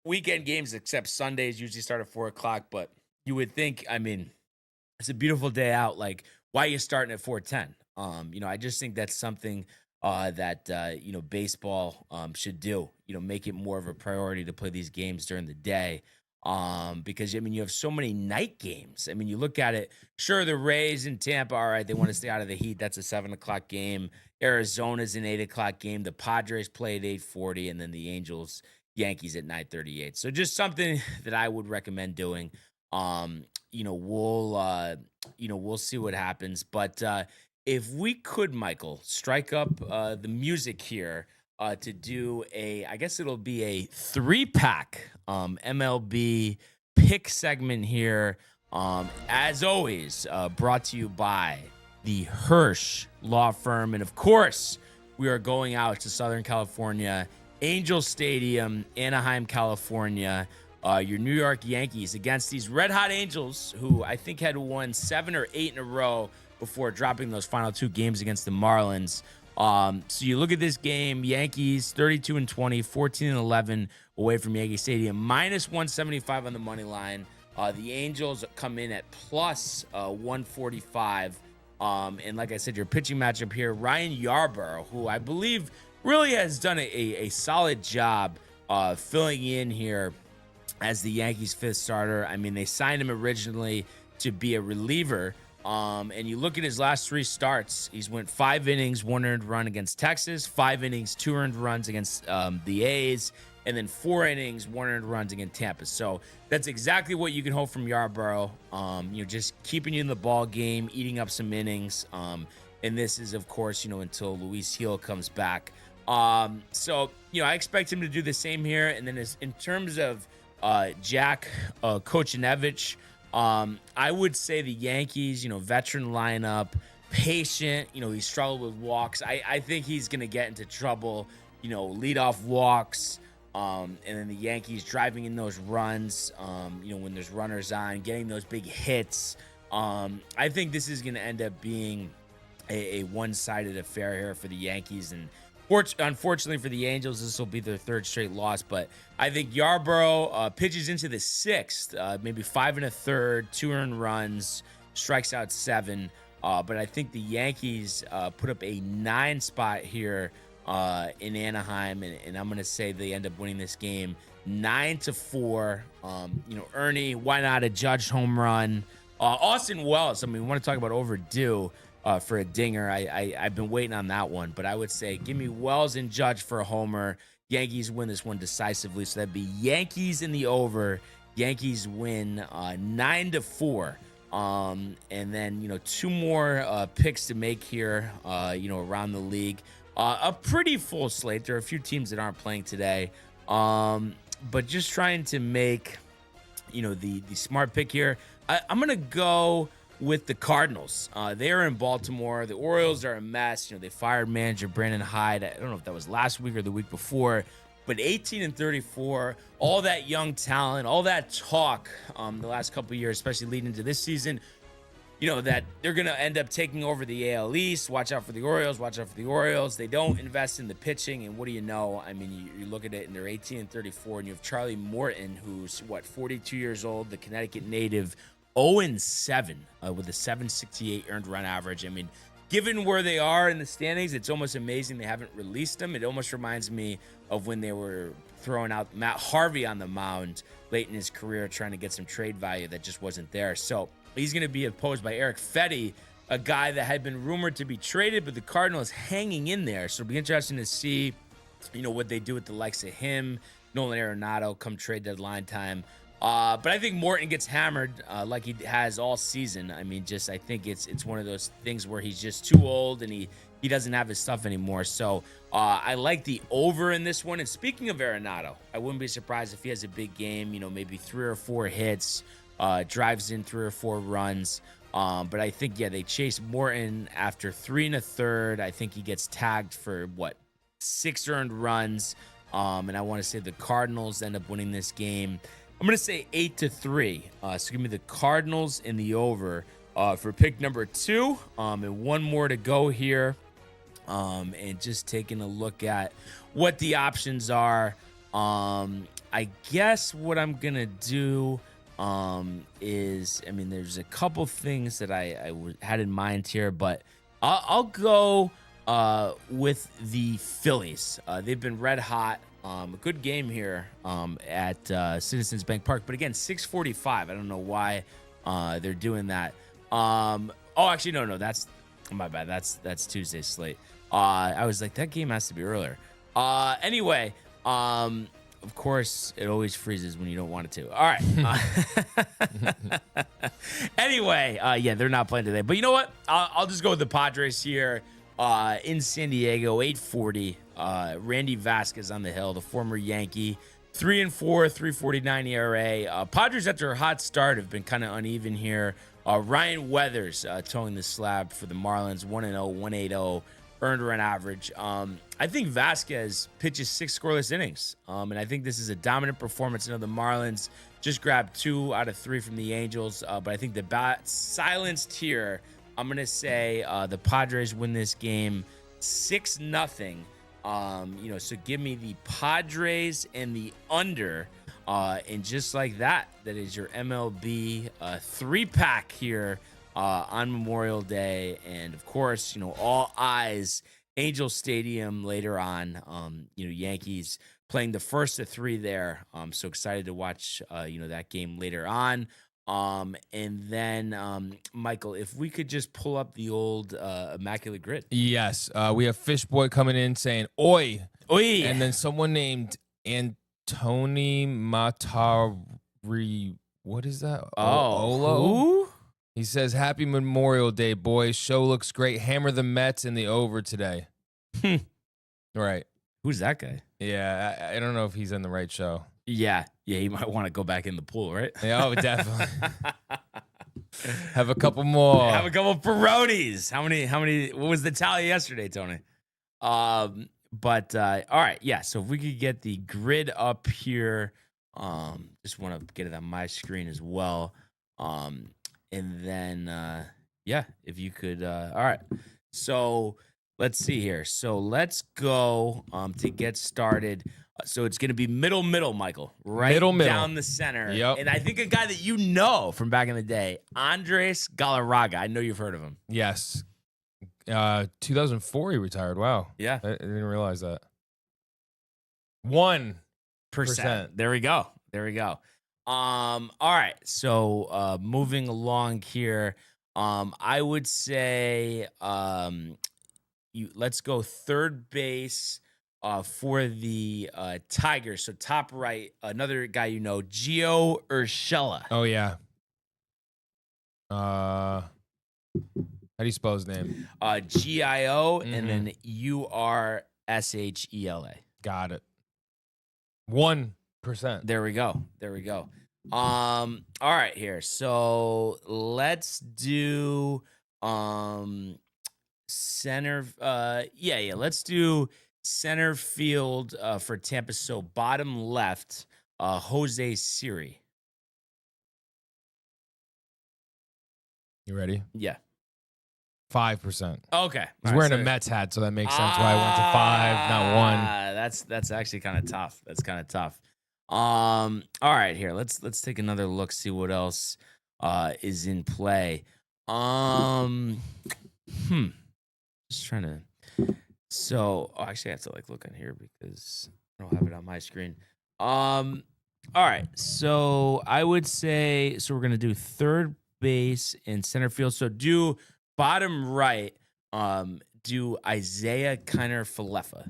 weekend games, except Sundays, usually start at 4:00. But you would think, it's a beautiful day out. Like, why are you starting at 4:10? I just think that's something that baseball should do. Make it more of a priority to play these games during the day. Because you have so many night games. You look at it, sure, the Rays in Tampa, all right, they want to stay out of the heat. That's a 7:00 game. Arizona's an 8:00 game. The Padres play at 8:40, and then the Angels, Yankees at 9:38. So just something that I would recommend doing. We'll see what happens. But if we could, Michael, strike up the music here to do I guess it'll be a 3-pack MLB pick segment here. As always, brought to you by the Hirsch Law Firm. And of course, we are going out to Southern California, Angel Stadium, Anaheim, California. Your New York Yankees against these red hot Angels, who I think had won 7 or 8 in a row before dropping those final 2 games against the Marlins. So you look at this game, Yankees 32-20, 14-11 away from Yankee Stadium, minus 175 on the money line. The Angels come in at plus 145. And like I said, your pitching matchup here, Ryan Yarbrough, who I believe really has done a solid job filling in here as the Yankees' 5th starter. They signed him originally to be a reliever. And you look at his last 3 starts, he's went 5 innings, 1 earned run against Texas, 5 innings, 2 earned runs against the A's, and then 4 innings, 1 earned runs against Tampa. So that's exactly what you can hope from Yarbrough. Just keeping you in the ball game, eating up some innings. And this is, of course, until Luis Gil comes back. So I expect him to do the same here. And then in terms of Jack Kochanevich, I would say the Yankees, veteran lineup, patient, he struggled with walks. I think he's going to get into trouble, leadoff walks, and then the Yankees driving in those runs, when there's runners on, getting those big hits. I think this is going to end up being a one-sided affair here for the Yankees, and unfortunately for the Angels, this will be their 3rd straight loss. But I think Yarbrough pitches into the 6th, maybe 5 1/3, 2 earned runs, strikes out 7. But I think the Yankees put up a 9 spot here in Anaheim, and I'm going to say they end up winning this game 9-4. Ernie, why not a Judge home run? Austin Wells, we want to talk about overdue. For a dinger. I've been waiting on that one, but I would say give me Wells and Judge for a homer. Yankees win this one decisively, so that'd be Yankees in the over. Yankees win 9-4. And then 2 more picks to make here. Around the league, a pretty full slate. There are a few teams that aren't playing today, but just trying to make the smart pick here. I'm gonna go with the Cardinals. They are in Baltimore. The Orioles are a mess. They fired manager Brandon Hyde. I don't know if that was last week or the week before, but 18-34, all that young talent, all that talk the last couple of years, especially leading into this season, that they're going to end up taking over the AL East. Watch out for the Orioles. Watch out for the Orioles. They don't invest in the pitching, and what do you know? You look at it, and they're 18-34, and you have Charlie Morton, who's, 42 years old, the Connecticut native, 0-7 with a 768 earned run average. Given where they are in the standings, it's almost amazing they haven't released him. It almost reminds me of when they were throwing out Matt Harvey on the mound late in his career, trying to get some trade value that just wasn't there. So he's going to be opposed by Eric Fetty, a guy that had been rumored to be traded, but the Cardinals hanging in there. So it'll be interesting to see, what they do with the likes of him, Nolan Arenado come trade deadline time. But I think Morton gets hammered like he has all season. I mean, I think it's one of those things where he's just too old and he doesn't have his stuff anymore. So I like the over in this one. And speaking of Arenado, I wouldn't be surprised if he has a big game, maybe 3 or 4 hits, drives in 3 or 4 runs. But I think, they chase Morton after 3 1/3. I think he gets tagged for 6 earned runs. And I want to say the Cardinals end up winning this game. I'm going to say 8-3. So give me the Cardinals in the over for pick number 2. And one more to go here. And just taking a look at what the options are. I guess what I'm going to do is, there's a couple things that I had in mind here, but I'll go with the Phillies. They've been red hot. A good game here at Citizens Bank Park, but again, 6:45. I don't know why they're doing that. Actually, no, that's my bad. That's Tuesday's slate. I was like, that game has to be earlier. Anyway, of course, it always freezes when you don't want it to. All right. Anyway, they're not playing today, but you know what? I'll just go with the Padres here. In San Diego, 8:40. Randy Vasquez on the hill, the former Yankee, 3-4, 3.49 ERA. Padres, after a hot start, have been kind of uneven here. Ryan Weathers towing the slab for the Marlins, 1-0, 1.80 earned run average. I think Vasquez pitches 6 scoreless innings, and I think this is a dominant performance. The Marlins just grabbed 2 out of 3 from the Angels, but I think the bat silenced here. I'm going to say the Padres win this game 6-0. So give me the Padres and the under. And just like that, that is your MLB 3-pack here on Memorial Day. And, of course, all eyes, Angel Stadium later on. Yankees playing the first of 3 there. I'm so excited to watch, that game later on. And then, Michael, if we could just pull up the old Immaculate Grid. Yes. We have Fishboy coming in saying, oi. Oi. And then someone named Antoni Matari. What is that? Olo? Who? He says, happy Memorial Day, boys. Show looks great. Hammer the Mets in the over today. Right. Who's that guy? Yeah, I don't know if he's in the right show. Yeah, you might want to go back in the pool, right? Yeah, oh, definitely. Have a couple more. Have a couple Peronis. How many? What was the tally yesterday, Tony? But all right, yeah. So if we could get the grid up here, just want to get it on my screen as well. And then if you could. All right. So let's see here. So let's go to get started. So it's going to be middle, Michael, right middle. Down the center. Yep. And I think a guy that from back in the day, Andres Galarraga. I know you've heard of him. Yes. 2004 he retired. Wow. Yeah. I didn't realize that. 1%. There we go. All right. So moving along here, I would say let's go third base. For the Tigers. So top right, another guy Gio Urshela. Oh, yeah. How do you spell his name? Gio and then Urshela. Got it. 1%. There we go. All right, here. So let's do center. Let's do center field for Tampa. So bottom left, Jose Siri. You ready? Yeah. 5%. Okay. He's wearing a Mets hat, so that makes sense why I went to 5, not 1. That's actually kind of tough. All right, here. Let's take another look, see what else is in play. Just trying to. So, actually, I have to look on here because I don't have it on my screen. All right. So I would say we're gonna do third base and center field. So do bottom right. Do Isaiah Kiner Falefa.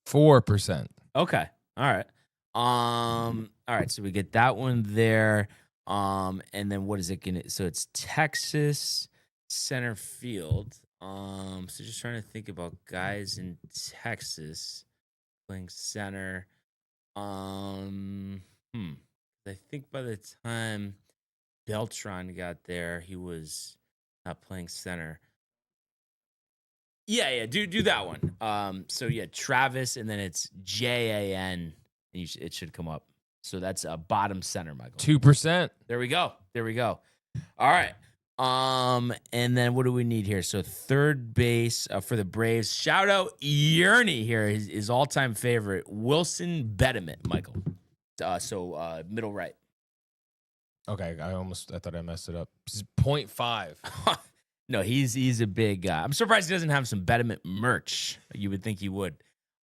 4%. Okay. All right. All right, so we get that one there. And then what is it gonna? So it's Texas center field. So just trying to think about guys in Texas playing center. I think by the time Beltran got there, he was not playing center. Yeah, do that one. So yeah, Travis, and then it's Jan, and it should come up. So that's a bottom center, Michael. 2%. There we go. All right. And then what do we need here? So third base for the Braves. Shout out Yerny here, his all-time favorite, Wilson Betterment, Michael. So middle right. Okay, I thought I messed it up. 0.5. No, he's a big guy. I'm surprised he doesn't have some Betterment merch. You would think he would.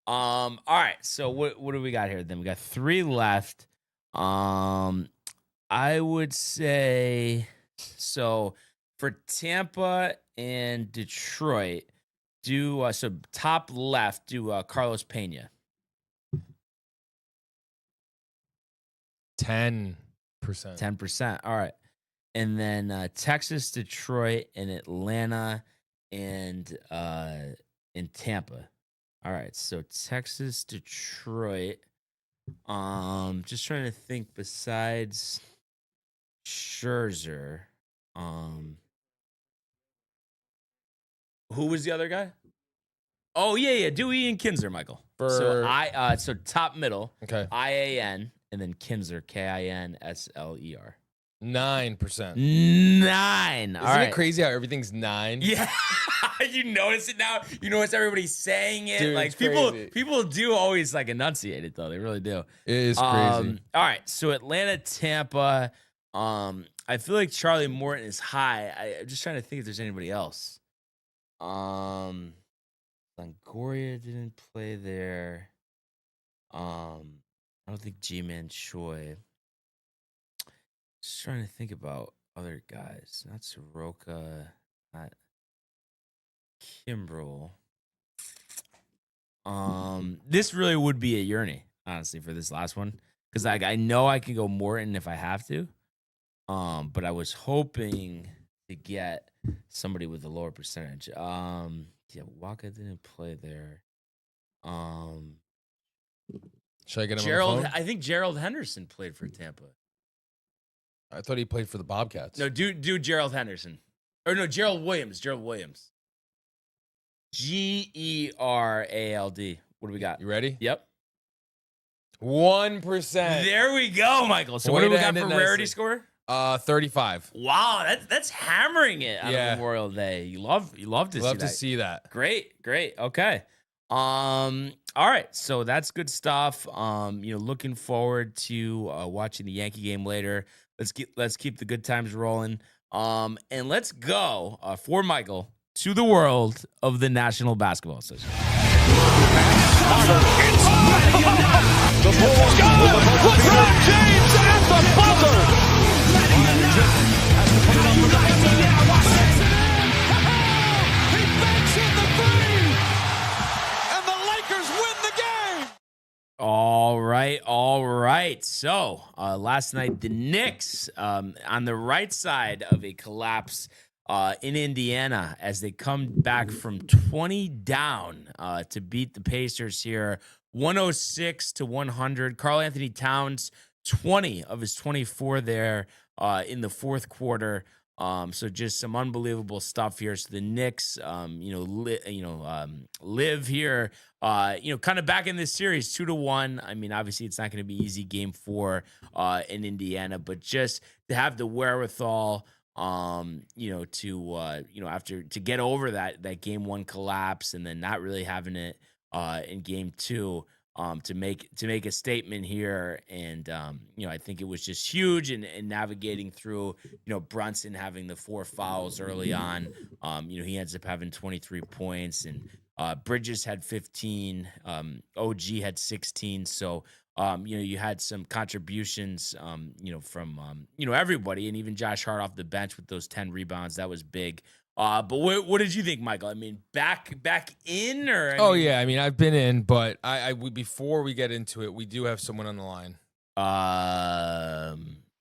All right. So what do we got here then? We got 3 left. I would say so for Tampa and Detroit, do so top left, do Carlos Pena. 10%. 10%. All right. And then Texas, Detroit, and Atlanta, and in Tampa. All right. So Texas, Detroit. Just trying to think besides Scherzer. Who was the other guy? Oh yeah, Dewey and Kinsler, Michael. So top middle. Okay. IAN, and then Kinsler, KINSLER. 9%. 9. Isn't it crazy how everything's 9? Yeah. You notice it now. You notice everybody saying it. Dude, like it's crazy. people do always like enunciate it though. They really do. It is crazy. All right. So Atlanta, Tampa. I feel like Charlie Morton is high. I'm just trying to think if there's anybody else. Longoria didn't play there. I don't think G-Man Choi. Just trying to think about other guys. Not Soroka, not Kimbrel. This really would be a Yerny, honestly, for this last one. Because I know I can go Morton if I have to. But I was hoping to get somebody with a lower percentage. Yeah, Waka didn't play there. Should I get him Gerald, on the phone? I think Gerald Henderson played for Tampa. I thought he played for the Bobcats. No, do Gerald Henderson. Or no, Gerald Williams. Gerald Williams. Gerald. What do we got? You ready? Yep. 1%. There we go, Michael. So what do we got for rarity score? 35. Wow, that's hammering it on Memorial Day. You love to see that. Great. Okay. All right. So that's good stuff. Looking forward to watching the Yankee game later. Let's keep the good times rolling. And let's go for Michael to the world of the National Basketball Association. The Bulls LeBron James at the buzzer. He banks in the three, and the Lakers win the game. All right. So last night, the Knicks on the right side of a collapse in Indiana as they come back from 20 down to beat the Pacers here, 106-100. Karl Anthony Towns, 20 of his 24 there in the fourth quarter. So just some unbelievable stuff here. So the Knicks, live here, kind of back in this series 2-1. I mean, obviously it's not going to be easy game 4 in Indiana, but just to have the wherewithal, to get over that game 1 collapse and then not really having it in game 2. To make a statement here, and I think it was just huge in navigating through, Brunson having the 4 fouls early on. He ends up having 23 points, and Bridges had 15, OG had 16. So you had some contributions, from everybody, and even Josh Hart off the bench with those 10 rebounds. That was big But what did you think, Michael? I mean, back in or? Yeah. I mean, I've been in, but before we get into it, we do have someone on the line.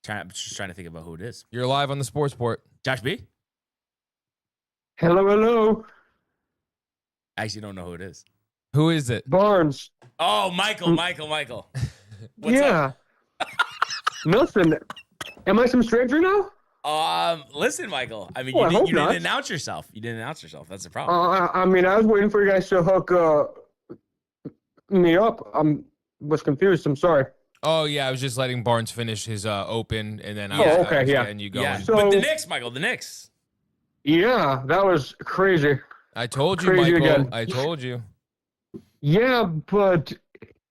Just trying to think about who it is. You're live on the Sportsport. Josh B? Hello. I actually don't know who it is. Who is it? Barnes. Oh, Michael. What's up? Nothing. Am I some stranger now? Listen, Michael. I mean, I hope you didn't not. announce yourself. That's the problem. I mean, I was waiting for you guys to hook me up. Was confused. I'm sorry. Oh, yeah. I was just letting Barnes finish his open, and then I was getting you going. Yeah. So- But the Knicks, Michael, the Knicks. Yeah, that was crazy. I told you, Crazy Michael. again. I told you. Yeah, but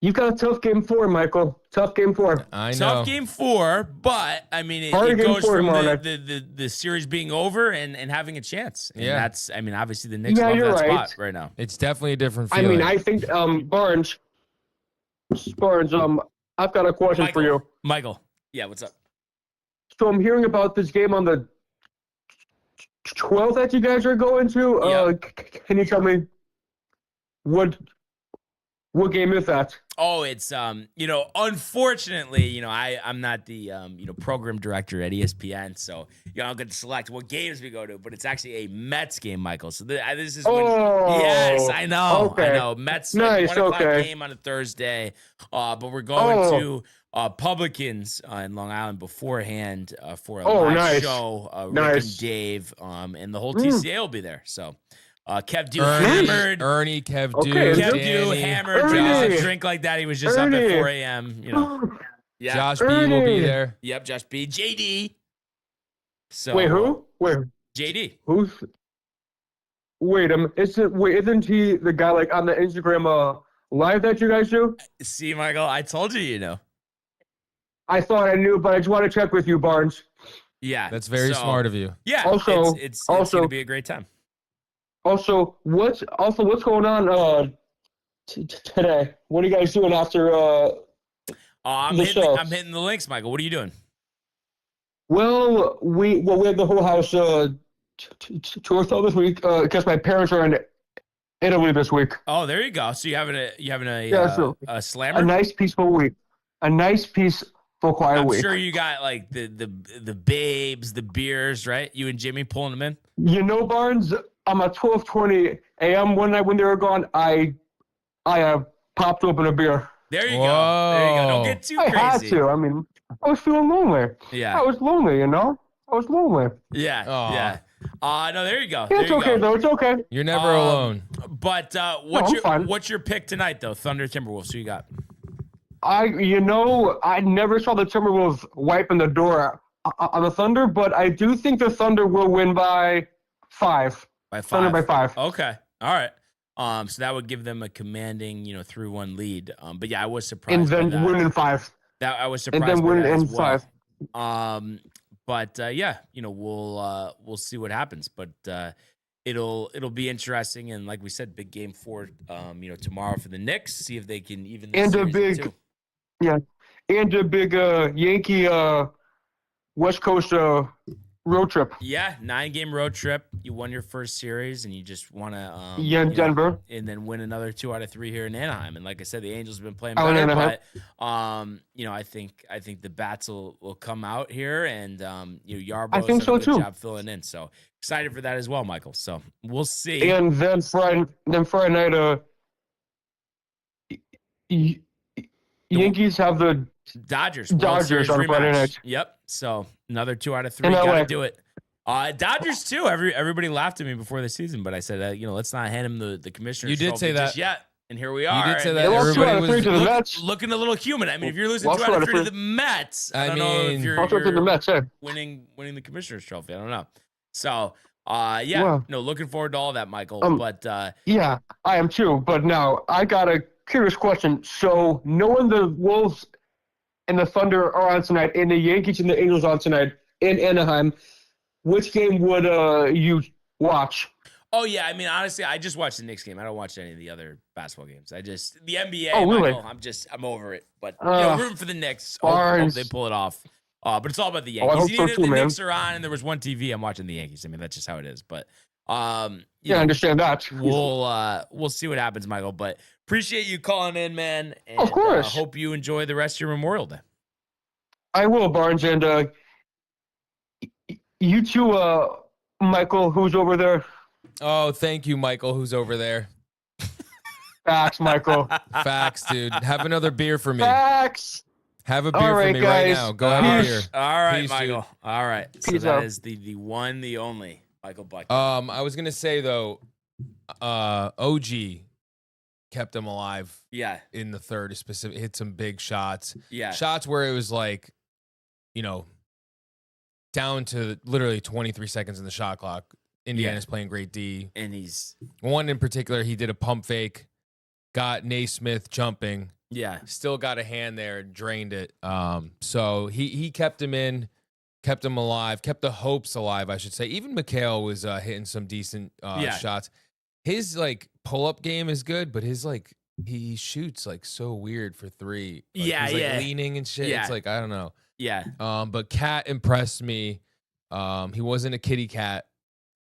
you got a tough game 4, Michael. Tough game 4. I know. Tough game 4, but I mean, it Hard game goes 4 from tomorrow the series being over and having a chance. And Yeah. that's, I mean, obviously the Knicks Yeah, love you're that right. spot right now. It's definitely a different I feeling. mean, I think Barnes, I've got a question for you. Michael. Yeah, what's up? So I'm hearing about this game on the 12th that you guys are going to. Yeah. Can you tell me what game is that? Oh, it's unfortunately, I'm not the program director at ESPN, so I don't get to select what games we go to, but it's actually a Mets game, Michael. So this is yes, I know, okay. I know. Mets Nice, 1 o'clock okay. game on a Thursday, but we're going to Publicans in Long Island beforehand for a live nice. show. Rick Nice. and Dave, and the whole TCA will be there. So. Kev Dew Ernie, hammered. Kev Okay, Dew, Kev Danny, Dew hammered. Ernie. Drinking a drink like that. He was just up at 4 a.m. Yeah. Josh B will be Ernie. there. Yep. Josh B. JD. So Wait, who? Wait, JD. who's? Wait, isn't he the guy like on the Instagram live that you guys do? See, Michael, I told you know. I thought I knew, but I just want to check with you, Barnes. Yeah. That's very so, smart of you. Yeah. Also- it's also- going to be a great time. Also, what's going on today? What are you guys doing after? I'm The show. hitting the links, Michael. What are you doing? Well, we have the whole house tour this week because my parents are in Italy this week. Oh, there you go. So you having a so a slammer? a nice peaceful week, a nice peaceful quiet I'm week. sure you got like the babes, the beers, right? You and Jimmy pulling them in. You know, Barnes, at 12:20 a.m. one night when they were gone, I popped open a beer. There you go. There you go. Don't Whoa. get too I crazy. had to. I mean, I was feeling lonely. Yeah. I was lonely, you know. I was lonely. Yeah. Aw. Yeah. No, there you go. Yeah, There it's you okay go. though. It's okay. You're never Um, alone. But I'm fine. what's your pick tonight though? Thunder Timberwolves. Who you got? I never saw the Timberwolves wiping the door on the Thunder, but I do think the Thunder will win by 5. By 5. Thunder by 5. Okay. All right. So that would give them a commanding, 3-1 lead. But yeah, I was surprised. And then by that. win in 5. That I was And surprised. then by win that in as well. 5. But yeah, we'll see what happens. But it'll be interesting. And like we said, big game 4. Tomorrow for the Knicks. See if they can even. And a big, and a big Yankee West Coast road trip. Yeah, 9-game road trip. You won your first series, and you just want to. In Denver. And then win another 2 out of 3 here in Anaheim. And like I said, the Angels have been playing Oh, in better, Anaheim. but I think the bats will come out here, and Yarbrough's I think done a so, good too. job filling in. So excited for that as well, Michael. So we'll see. And then Friday night, Yankees have the Dodgers World Dodgers Series on Friday rematch. night. Yep. So another 2 out of 3. In LA. Gotta do it. Dodgers too. Everybody laughed at me before the season, but I said, let's not hand him the commissioner's You did trophy say that. just yet. And here we are. You did say And that. They lost 2 out Everybody of 3 was to the Mets. looking a little human. I mean, if you're losing Lost 2 out of 3 to 3. the Mets, I I don't know mean- if you're, Also to the Mets, eh? winning the commissioner's trophy. I don't know. So, Wow. looking forward to all that, Michael. But Yeah, I am too. But now I got a curious question. So knowing the Wolves and the Thunder are on tonight, and the Yankees and the Angels on tonight in Anaheim, which game would you watch? oh yeah, I mean, honestly, I just watched the Knicks game. I don't watch any of the other basketball games. The NBA. Oh, really? Michael, I'm over it. But Ugh. rooting for the Knicks. Hope Barnes. they pull it off. But it's all about the I Yankees. hope so Even if too, the man. Knicks are on and there was one TV, I'm watching the Yankees. I mean, that's just how it is. But I understand that. We'll see what happens, Michael. But appreciate you calling in, man. And, of course. Hope you enjoy the rest of your Memorial Day. I will, Barnes, and you too, Michael, who's over there. Oh, thank you, Michael, who's over there. Facts, Michael. Facts, dude. Have another beer for me. Facts. Have a beer for me right now. Go have a beer. All right, Peace, Michael. dude. All right. So Peace that out. is the one, the only Michael Buck. I was gonna say though, OG kept him alive. Yeah. In the third, specific hit some big shots. Yeah. Shots where it was like, down to literally 23 seconds in the shot clock. Indiana's playing great D. And he's one in particular. He did a pump fake, got Naismith jumping. Yeah. Still got a hand there, drained it. So he kept him in, kept him alive, kept the hopes alive, I should say. Even Mikhail was hitting some decent shots. His pull-up game is good, but his he shoots so weird for three. He's leaning and shit. Yeah. It's I don't know. Yeah. But Cat impressed me. He wasn't a kitty cat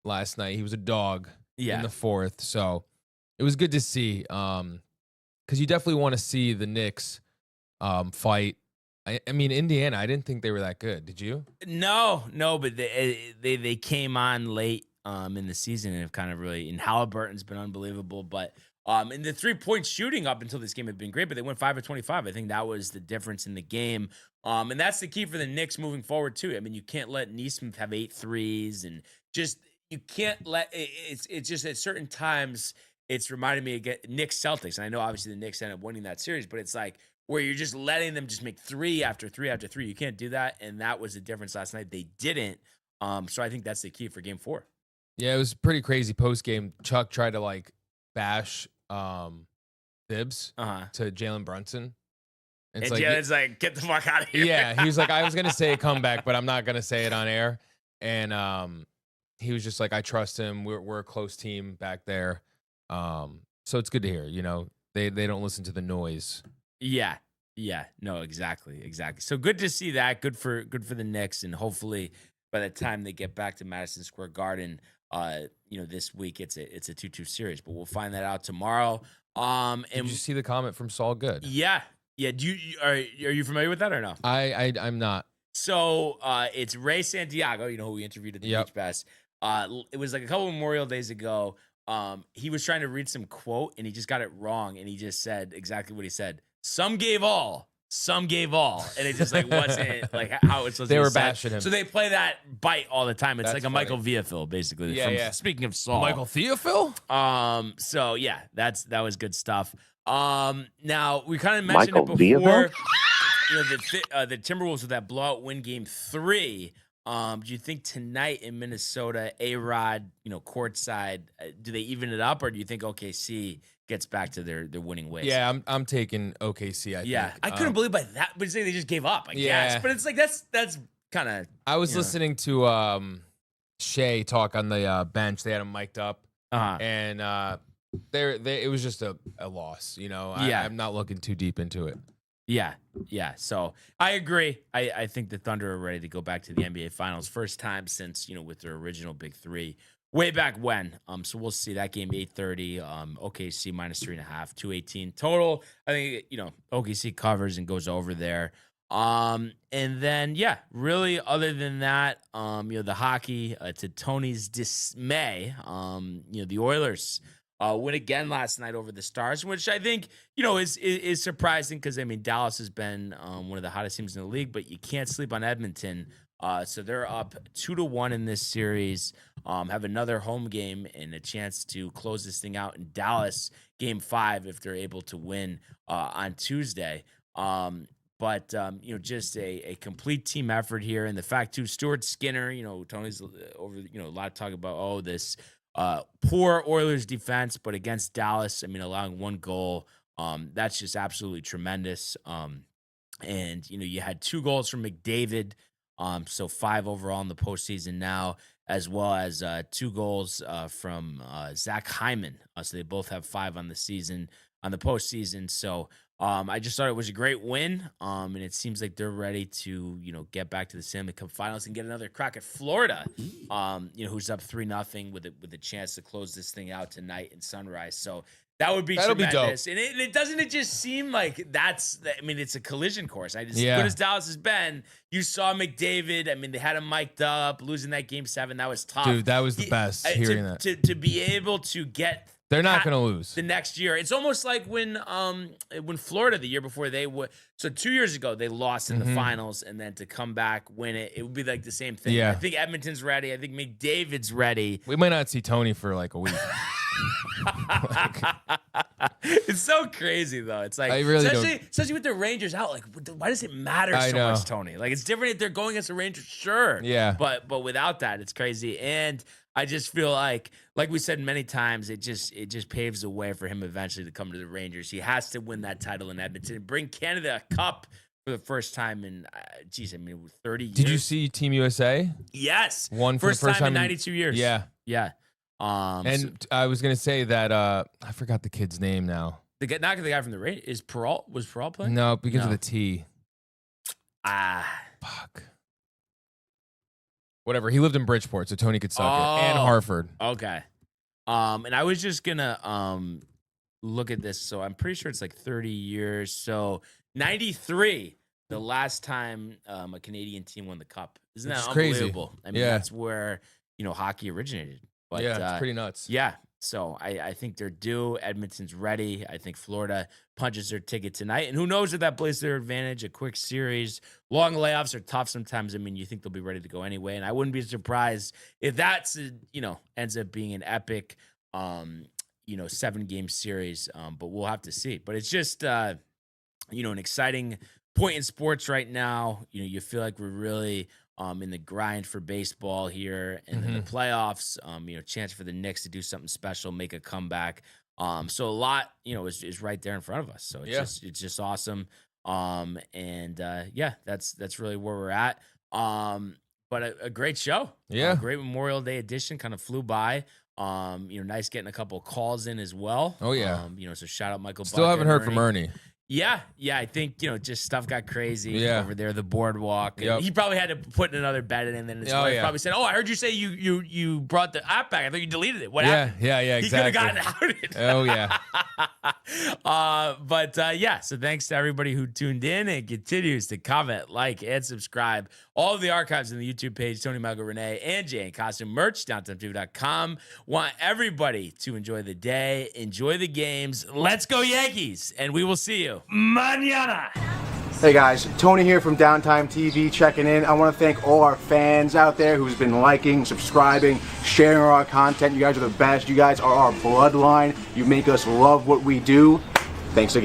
last night. He was a dog in the fourth. So it was good to see. Because you definitely want to see the Knicks fight. I mean, Indiana, I didn't think they were that good. Did you? No, but they came on late in the season and have kind of really, and Halliburton's been unbelievable. But and the 3-point shooting up until this game had been great, but they went 5 of 25. I think that was the difference in the game. And that's the key for the Knicks moving forward too. I mean, you can't let Naismith have 8 threes, and just you can't let it's just at certain times. It's reminded me of Knicks Celtics, and I know obviously the Knicks ended up winning that series, but it's where you're just letting them just make 3 after 3 after 3. You can't do that, and that was the difference last night. They didn't. So I think that's the key for Game 4. Yeah, it was pretty crazy post game. Chuck tried to bash Bibbs to Jalen Brunson. And Jalen's get the fuck out of here. Yeah, he was I was gonna say a comeback, but I'm not gonna say it on air. And he was just I trust him. We're a close team back there. So it's good to hear. They don't listen to the noise. Yeah. No, exactly. So good to see that. Good for the Knicks, and hopefully by the time they get back to Madison Square Garden, this week it's a 2-2 series. But we'll find that out tomorrow. And did you see the comment from Saul Good? Yeah. Are you familiar with that or no? I'm not. So it's Ray Santiago, who we interviewed at the Beach Bass. It was a couple of Memorial Days ago. He was trying to read some quote and he just got it wrong, and he just said exactly what he said. Some gave all, and it just wasn't how it's supposed to be. They were said. bashing him. So they play that bite all the time. It's That's a Michael Viaphil, basically. Yeah. Speaking of Saul, Michael Theophil. So yeah, that was good stuff. Now we kind of mentioned it before. The Timberwolves with that blowout win Game 3. Do you think tonight in Minnesota, A-Rod, courtside, do they even it up, or do you think OKC gets back to their winning ways? Yeah, I'm taking OKC. I think. I couldn't believe by that, but they just gave up. I guess, but it's that's kind of. I was listening to Shea talk on the bench. They had him mic'd up, and it was just a loss. I'm not looking too deep into it. Yeah. So I agree. I think the Thunder are ready to go back to the NBA Finals. First time since, with their original Big Three way back when. So we'll see that game 8:30. OKC -3.5, 218 total. I think, OKC covers and goes over there. And then, really other than that, the hockey, to Tony's dismay, the Oilers win again last night over the Stars, which I think, is surprising because, Dallas has been one of the hottest teams in the league, but you can't sleep on Edmonton. So they're up 2-1 in this series, have another home game and a chance to close this thing out in Dallas, Game 5, if they're able to win on Tuesday. But just a complete team effort here. And the fact, too, Stuart Skinner, Tony's over, a lot of talk about, this poor Oilers defense, but against Dallas, allowing 1 goal, that's just absolutely tremendous. And you had 2 goals from McDavid, so 5 overall in the postseason now, as well as 2 goals from Zach Hyman. So they both have 5 on the season, on the postseason. So I just thought it was a great win, and it seems like they're ready to, get back to the Stanley Cup Finals and get another crack at Florida, who's up 3-0 with a chance to close this thing out tonight in Sunrise. So that would be tremendous. And it doesn't it just seem like it's a collision course. As good as Dallas has been, you saw McDavid. They had him mic'd up, losing that Game 7. That was tough. Dude, that was the best. Hearing that to be able to get. They're not going to lose the next year. It's almost like when Florida the year before they would. So 2 years ago they lost in the finals, and then to come back win it, it would be like the same thing. Yeah. I think Edmonton's ready. I think McDavid's ready. We might not see Tony for like a week. It's so crazy though. It's like, I really especially with the Rangers out. Like, why does it matter so much, Tony? Like, it's different if they're going against the Rangers, sure. Yeah. But without that, it's crazy. And I just feel like we said many times, it just paves the way for him eventually to come to the Rangers. He has to win that title in Edmonton and bring Canada a cup for the first time in 30 years. Did you see Team USA? Yes. Won for first the first time in 92 years. Yeah. Yeah. I was gonna say that I forgot the kid's name now. Not the guy from the Rangers. Was Peralt playing? No, because of the T. Fuck. Whatever. He lived in Bridgeport, so Tony could suck it. And Hartford. Okay. And I was just gonna look at this. So I'm pretty sure it's like 30 years. So 93, the last time a Canadian team won the cup. Isn't that unbelievable? Crazy. That's where hockey originated. But, it's pretty nuts. Yeah. So I think they're due. Edmonton's ready. I think Florida punches their ticket tonight. And who knows if that plays their advantage. A quick series. Long layoffs are tough sometimes. You think they'll be ready to go anyway. And I wouldn't be surprised if that's, ends up being an epic, 7-game series. But we'll have to see. But it's just, an exciting point in sports right now. You feel like we're really in the grind for baseball here, and then the playoffs, chance for the Knicks to do something special, make a comeback. So a lot, is right there in front of us. So it's just awesome. That's really where we're at. But a great show. Yeah. Great Memorial Day edition, kind of flew by. Nice getting a couple of calls in as well. Oh yeah. So shout out Michael. Still haven't heard from Ernie. Yeah, I think just stuff got crazy over there, the boardwalk. Yep. He probably had to put another bet in, and then his wife probably said, "Oh, I heard you say you brought the app back. I thought you deleted it. What happened?" Yeah, exactly. He could have gotten outed. Oh yeah. So thanks to everybody who tuned in and continues to comment, like, and subscribe. All of the archives on the YouTube page, Tony, Michael, Renee, and Jay and Costume merch, DowntimeTV.com. Want everybody to enjoy the day, enjoy the games. Let's go Yankees, and we will see you mañana. Hey guys, Tony here from Downtime TV checking in. I want to thank all our fans out there who's been liking, subscribing, sharing our content. You guys are the best. You guys are our bloodline. You make us love what we do. Thanks again.